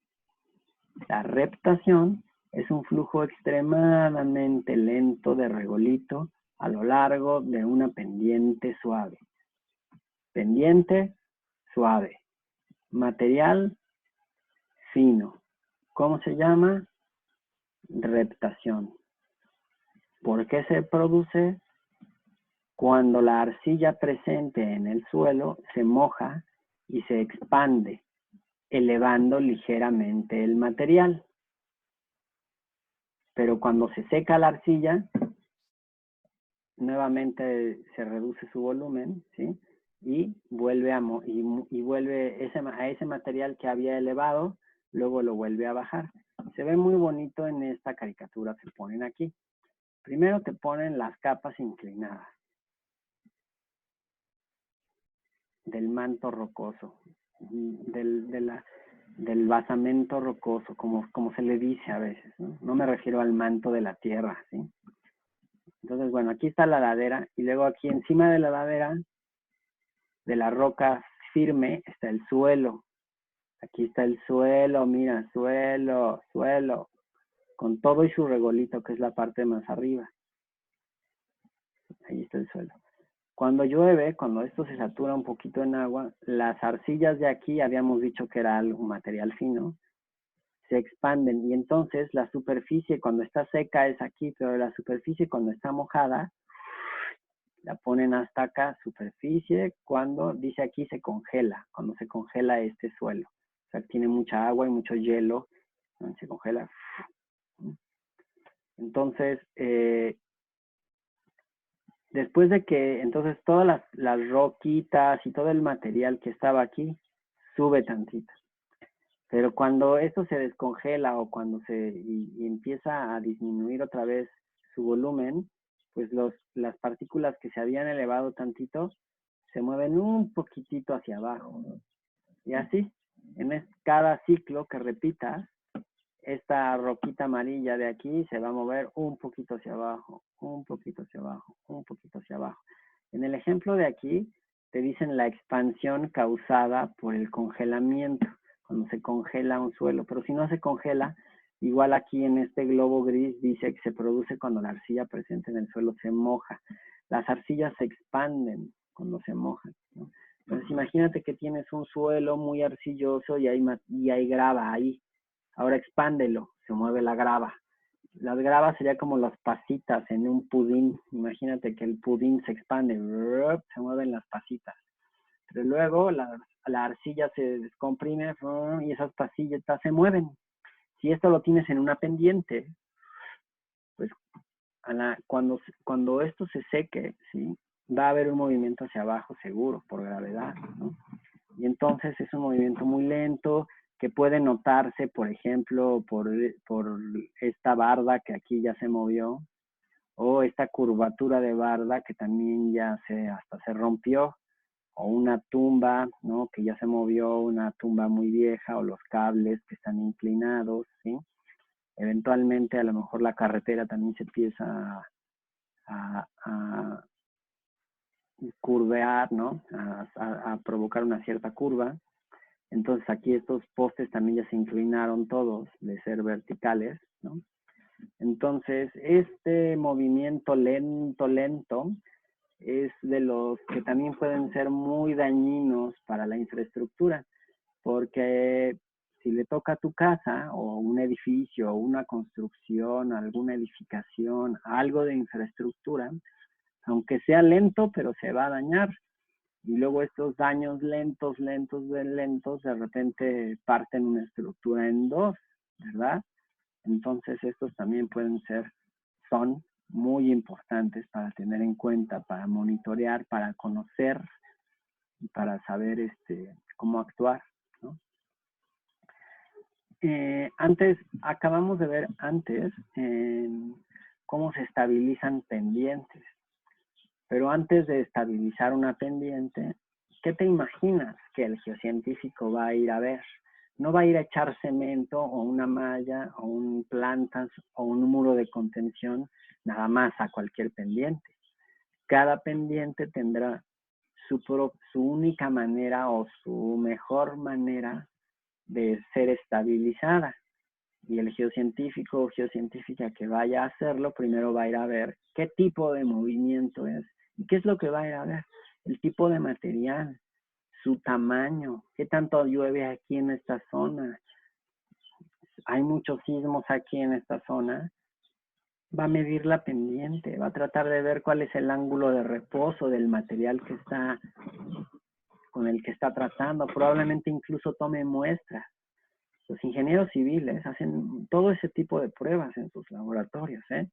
La reptación es un flujo extremadamente lento de regolito a lo largo de una pendiente suave. Pendiente suave. Material fino. ¿Cómo se llama? Reptación. ¿Por qué se produce? Cuando la arcilla presente en el suelo se moja y se expande, elevando ligeramente el material. Pero cuando se seca la arcilla, nuevamente se reduce su volumen, ¿sí? Y vuelve a ese material que había elevado, luego lo vuelve a bajar. Se ve muy bonito en esta caricatura que ponen aquí. Primero te ponen las capas inclinadas del manto rocoso, del basamento rocoso, como se le dice a veces, ¿no? No me refiero al manto de la tierra, ¿sí? Entonces, bueno, aquí está la ladera y luego aquí encima de la ladera, de la roca firme, está el suelo. Aquí está el suelo, mira, suelo, con todo y su regolito, que es la parte más arriba. Ahí está el suelo. Cuando llueve, cuando esto se satura un poquito en agua, las arcillas de aquí, habíamos dicho que era un material fino, se expanden y entonces la superficie cuando está seca es aquí, pero la superficie cuando está mojada, la ponen hasta acá, superficie, cuando dice aquí se congela, cuando se congela este suelo. O sea, tiene mucha agua y mucho hielo, se congela. Entonces, después de que, entonces todas las roquitas y todo el material que estaba aquí, sube tantito. Pero cuando esto se descongela o cuando y empieza a disminuir otra vez su volumen, pues las partículas que se habían elevado tantito se mueven un poquitito hacia abajo. Y así, en cada ciclo que repitas, esta roquita amarilla de aquí se va a mover un poquito hacia abajo, un poquito hacia abajo, un poquito hacia abajo. En el ejemplo de aquí, te dicen la expansión causada por el congelamiento. cuando se congela un suelo, pero si no se congela, igual aquí en este globo gris dice que se produce cuando la arcilla presente en el suelo se moja. Las arcillas se expanden cuando se mojan, ¿no? Entonces imagínate que tienes un suelo muy arcilloso y hay grava ahí. Ahora expándelo, se mueve la grava. Las gravas sería como las pasitas en un pudín. Imagínate que el pudín se expande, se mueven las pasitas. Pero luego la arcilla se descomprime y esas pasillitas se mueven. Si esto lo tienes en una pendiente, pues cuando esto se seque, ¿sí? Va a haber un movimiento hacia abajo seguro por gravedad, ¿no? Y entonces es un movimiento muy lento que puede notarse, por ejemplo, por esta barda que aquí ya se movió, o esta curvatura de barda que también ya hasta se rompió, o una tumba, ¿no? Que ya se movió, una tumba muy vieja, o los cables que están inclinados, ¿sí? Eventualmente a lo mejor la carretera también se empieza a curvear, ¿no? A provocar una cierta curva. Entonces aquí estos postes también ya se inclinaron todos de ser verticales, ¿no? Entonces este movimiento lento es de los que también pueden ser muy dañinos para la infraestructura, porque si le toca a tu casa o un edificio o una construcción, alguna edificación, algo de infraestructura, aunque sea lento, pero se va a dañar. Y luego estos daños lentos, de repente parten una estructura en dos, ¿verdad? Entonces estos también son muy importantes para tener en cuenta, para monitorear, para conocer, para saber cómo actuar, ¿no? Acabamos de ver antes cómo se estabilizan pendientes. Pero antes de estabilizar una pendiente, ¿qué te imaginas que el geocientífico va a ir a ver? No va a ir a echar cemento o una malla o plantas o un muro de contención nada más a cualquier pendiente. Cada pendiente tendrá su única manera o su mejor manera de ser estabilizada. Y el geocientífico o geocientífica que vaya a hacerlo, primero va a ir a ver qué tipo de movimiento es. ¿Y qué es lo que va a ir a ver? El tipo de material, su tamaño, qué tanto llueve aquí en esta zona. Hay muchos sismos aquí en esta zona. Va a medir la pendiente, va a tratar de ver cuál es el ángulo de reposo del material con el que está tratando. Probablemente incluso tome muestras. Los ingenieros civiles hacen todo ese tipo de pruebas en sus laboratorios, ¿eh?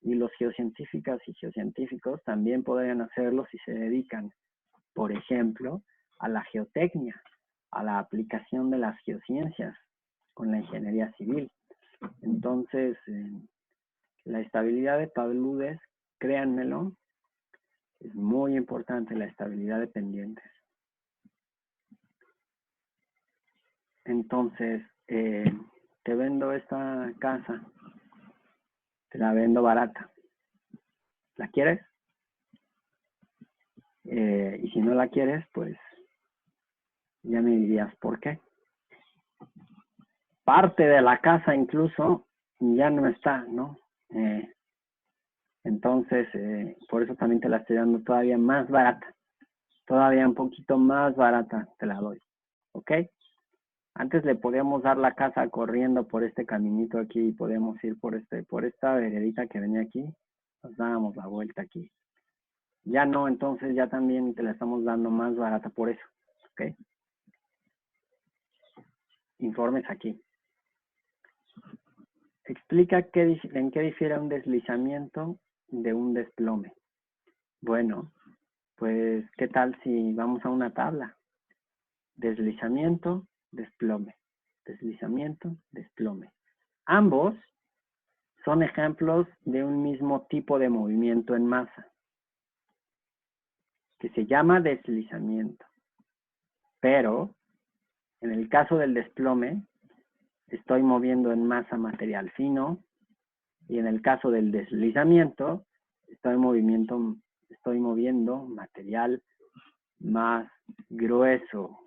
Y los geocientíficas y geocientíficos también podrían hacerlo si se dedican, por ejemplo, a la geotecnia, a la aplicación de las geociencias con la ingeniería civil. Entonces, la estabilidad de taludes, créanmelo, es muy importante, la estabilidad de pendientes. Entonces, te vendo esta casa, te la vendo barata. ¿La quieres? Y si no la quieres, pues ya me dirías por qué. Parte de la casa incluso ya no está, ¿no? Entonces, por eso también te la estoy dando todavía más barata. Todavía un poquito más barata te la doy. ¿Ok? Antes le podíamos dar la casa corriendo por este caminito aquí y podíamos ir por esta veredita que venía aquí. Nos dábamos la vuelta aquí. Ya no, entonces ya también te la estamos dando más barata por eso. ¿Ok? Informes aquí. Explica en qué difiere un deslizamiento de un desplome. Bueno, pues, ¿qué tal si vamos a una tabla? Deslizamiento, desplome. Deslizamiento, desplome. Ambos son ejemplos de un mismo tipo de movimiento en masa, que se llama deslizamiento. Pero, en el caso del desplome, estoy moviendo en masa material fino, y en el caso del deslizamiento, estoy moviendo material más grueso.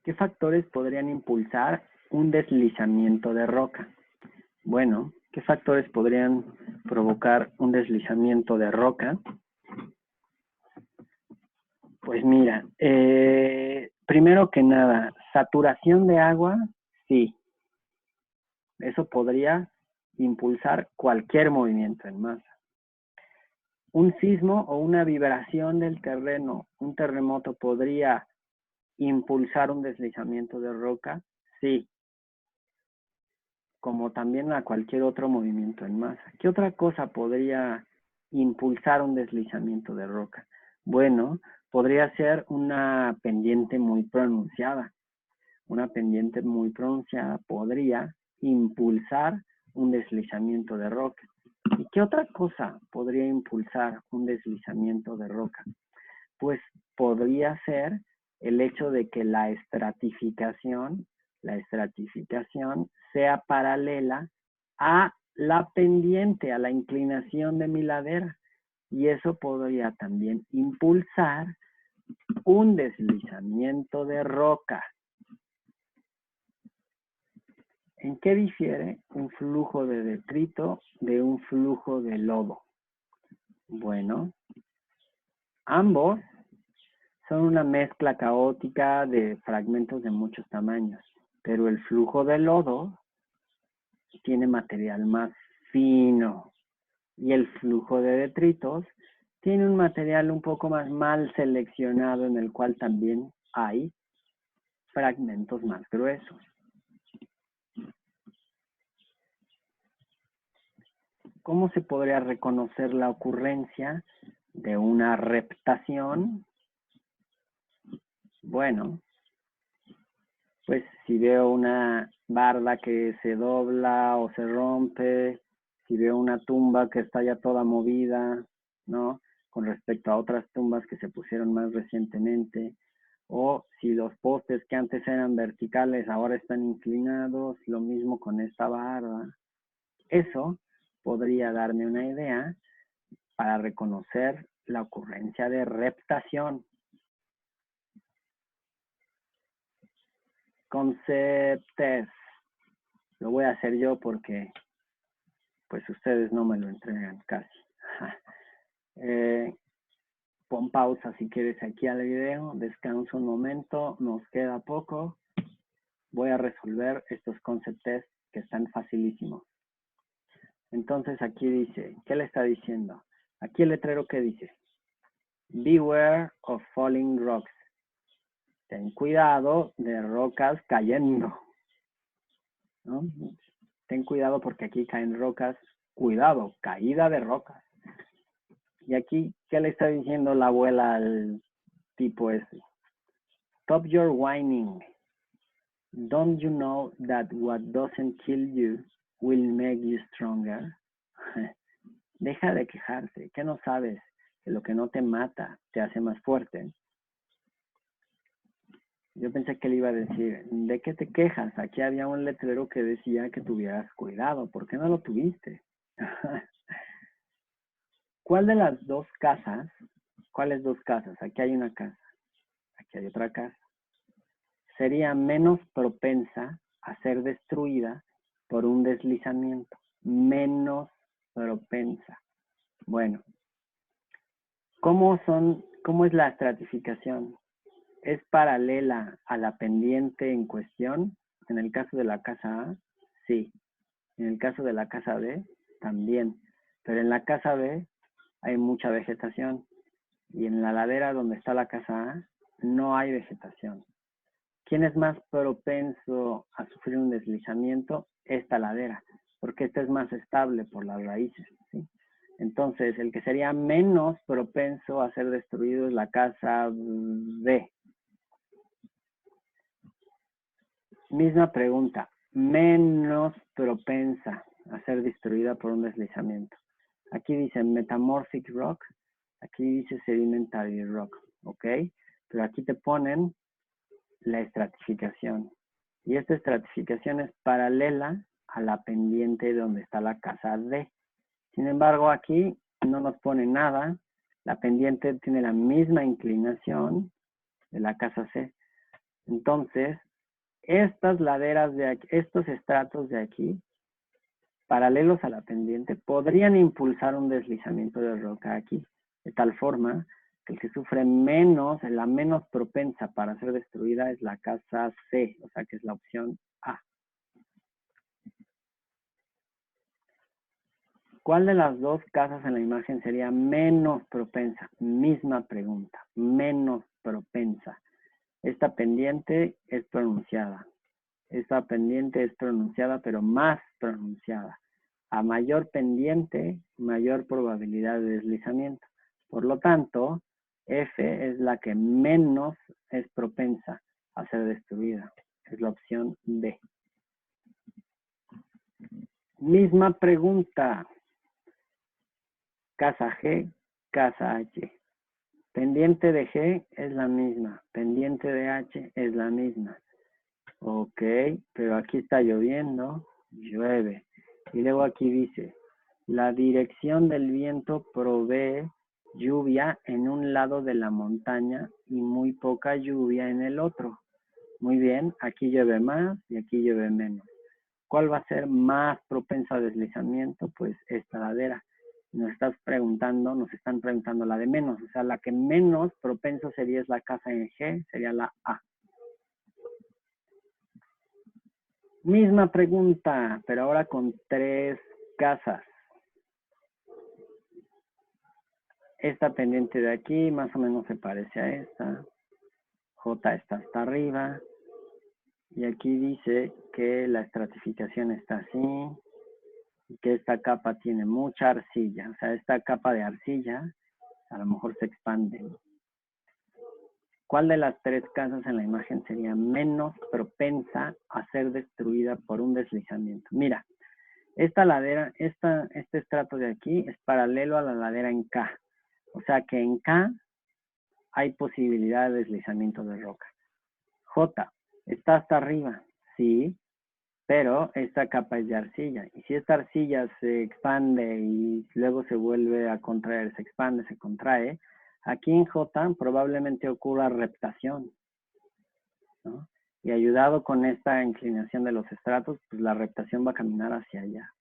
¿Qué factores podrían impulsar un deslizamiento de roca? Bueno, ¿qué factores podrían provocar un deslizamiento de roca? Pues mira, primero que nada, saturación de agua, sí. Eso podría impulsar cualquier movimiento en masa. Un sismo o una vibración del terreno, un terremoto podría impulsar un deslizamiento de roca, sí. Como también a cualquier otro movimiento en masa. ¿Qué otra cosa podría impulsar un deslizamiento de roca? Bueno, podría ser una pendiente muy pronunciada. Una pendiente muy pronunciada podría impulsar un deslizamiento de roca. ¿Y qué otra cosa podría impulsar un deslizamiento de roca? Pues podría ser el hecho de que la estratificación sea paralela a la pendiente, a la inclinación de mi ladera. Y eso podría también impulsar un deslizamiento de roca. ¿En qué difiere un flujo de detrito de un flujo de lodo? Bueno, ambos son una mezcla caótica de fragmentos de muchos tamaños, pero el flujo de lodo tiene material más fino y el flujo de detritos tiene un material un poco más mal seleccionado en el cual también hay fragmentos más gruesos. ¿Cómo se podría reconocer la ocurrencia de una reptación? Bueno, pues si veo una barda que se dobla o se rompe, si veo una tumba que está ya toda movida, ¿no? Con respecto a otras tumbas que se pusieron más recientemente, o si los postes que antes eran verticales ahora están inclinados, lo mismo con esta barda. Eso podría darme una idea para reconocer la ocurrencia de reptación. Concept test. Lo voy a hacer yo porque pues ustedes no me lo entregan casi. Pon pausa si quieres aquí al video, descansa un momento, nos queda poco. Voy a resolver estos concept test que están facilísimos. Entonces aquí dice, ¿qué le está diciendo? Aquí el letrero que dice, beware of falling rocks. Ten cuidado de rocas cayendo, ¿no? Ten cuidado porque aquí caen rocas. Cuidado, caída de rocas. Y aquí, ¿qué le está diciendo la abuela al tipo ese? Stop your whining. Don't you know that what doesn't kill you will make you stronger? Deja de quejarse. ¿Qué no sabes? Que lo que no te mata te hace más fuerte. Yo pensé que le iba a decir, ¿de qué te quejas? Aquí había un letrero que decía que tuvieras cuidado. ¿Por qué no lo tuviste? ¿Cuál de las dos casas? ¿Cuáles dos casas? Aquí hay una casa. Aquí hay otra casa. Sería menos propensa a ser destruida por un deslizamiento. Menos propensa. Bueno, ¿cómo es la estratificación? ¿Es paralela a la pendiente en cuestión? En el caso de la casa A, sí. En el caso de la casa B, también. Pero en la casa B hay mucha vegetación. Y en la ladera donde está la casa A, no hay vegetación. ¿Quién es más propenso a sufrir un deslizamiento? Esta ladera, porque esta es más estable por las raíces, ¿sí? Entonces, el que sería menos propenso a ser destruido es la casa B. Misma pregunta, menos propensa a ser destruida por un deslizamiento. Aquí dice metamorphic rock, aquí dice sedimentary rock, ¿ok? Pero aquí te ponen la estratificación. Y esta estratificación es paralela a la pendiente donde está la casa D. Sin embargo, aquí no nos pone nada. La pendiente tiene la misma inclinación de la casa C. Entonces, estas laderas de aquí, estos estratos de aquí, paralelos a la pendiente, podrían impulsar un deslizamiento de roca aquí, de tal forma que el que sufre menos, la menos propensa para ser destruida es la casa C, o sea que es la opción A. ¿Cuál de las dos casas en la imagen sería menos propensa? Misma pregunta, menos propensa. Esta pendiente es pronunciada. Esta pendiente es pronunciada, pero más pronunciada. A mayor pendiente, mayor probabilidad de deslizamiento. Por lo tanto, F es la que menos es propensa a ser destruida. Es la opción D. Misma pregunta. Casa G, casa H. Pendiente de G es la misma. Pendiente de H es la misma. Ok, pero aquí está lloviendo. Llueve. Y luego aquí dice, la dirección del viento provee lluvia en un lado de la montaña y muy poca lluvia en el otro. Muy bien, aquí llueve más y aquí llueve menos. ¿Cuál va a ser más propensa a deslizamiento? Pues esta ladera. Nos están preguntando la de menos, o sea, la que menos propenso sería es la casa en G, sería la A. Misma pregunta, pero ahora con 3 casas. Esta pendiente de aquí más o menos se parece a esta. J está hasta arriba. Y aquí dice que la estratificación está así. Y que esta capa tiene mucha arcilla. O sea, esta capa de arcilla a lo mejor se expande. ¿Cuál de las 3 casas en la imagen sería menos propensa a ser destruida por un deslizamiento? Mira, esta ladera, este estrato de aquí es paralelo a la ladera en K. O sea que en K hay posibilidad de deslizamiento de roca. J, está hasta arriba, sí, pero esta capa es de arcilla. Y si esta arcilla se expande y luego se vuelve a contraer, se expande, se contrae, aquí en J probablemente ocurra reptación, ¿no? Y ayudado con esta inclinación de los estratos, pues la reptación va a caminar hacia allá.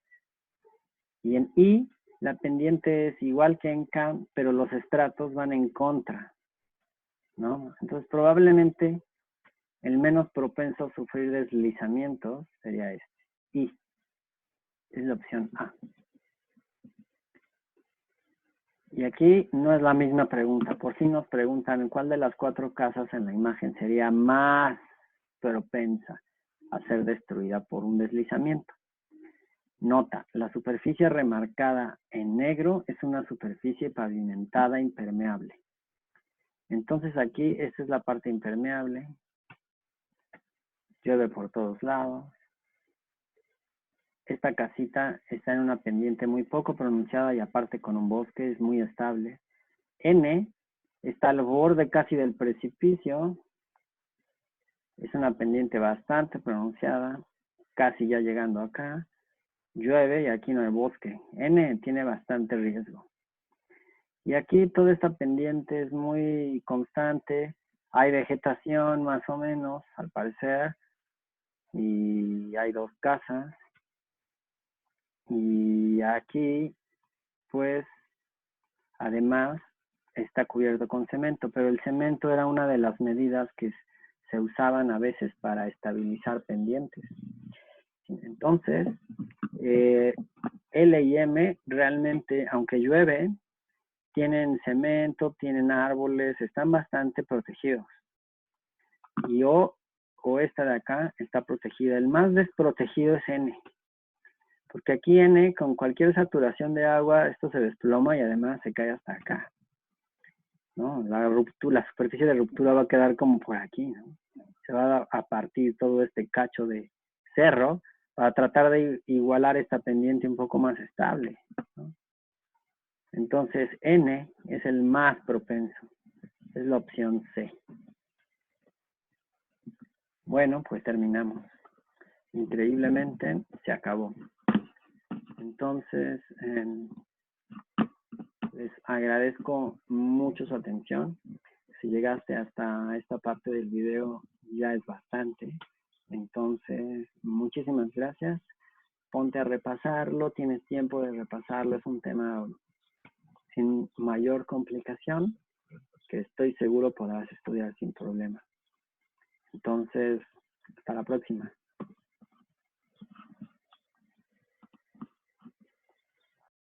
Y en I, la pendiente es igual que en K, pero los estratos van en contra, ¿no? Entonces probablemente el menos propenso a sufrir deslizamientos sería este. I es la opción A. Y aquí no es la misma pregunta. Por si nos preguntan cuál de las 4 casas en la imagen sería más propensa a ser destruida por un deslizamiento. Nota, la superficie remarcada en negro es una superficie pavimentada impermeable. Entonces aquí esta es la parte impermeable. Llueve por todos lados. Esta casita está en una pendiente muy poco pronunciada y aparte con un bosque, es muy estable. N está al borde casi del precipicio. Es una pendiente bastante pronunciada, casi ya llegando acá. Llueve y aquí no hay bosque. N tiene bastante riesgo. Y aquí toda esta pendiente es muy constante. Hay vegetación más o menos, al parecer. Y hay 2 casas. Y aquí, pues, además, está cubierto con cemento. Pero el cemento era una de las medidas que se usaban a veces para estabilizar pendientes. Entonces, L y M realmente, aunque llueve, tienen cemento, tienen árboles, están bastante protegidos. Y O esta de acá está protegida. El más desprotegido es N. Porque aquí N, con cualquier saturación de agua, esto se desploma y además se cae hasta acá, ¿no? La superficie de ruptura va a quedar como por aquí, ¿no? Se va a partir todo este cacho de cerro para tratar de igualar esta pendiente un poco más estable, ¿no? Entonces, N es el más propenso. Es la opción C. Bueno, pues terminamos. Increíblemente, se acabó. Entonces, les agradezco mucho su atención. Si llegaste hasta esta parte del video, ya es bastante. Entonces, muchísimas gracias. Ponte a repasarlo, tienes tiempo de repasarlo, es un tema sin mayor complicación que estoy seguro podrás estudiar sin problema. Entonces, hasta la próxima.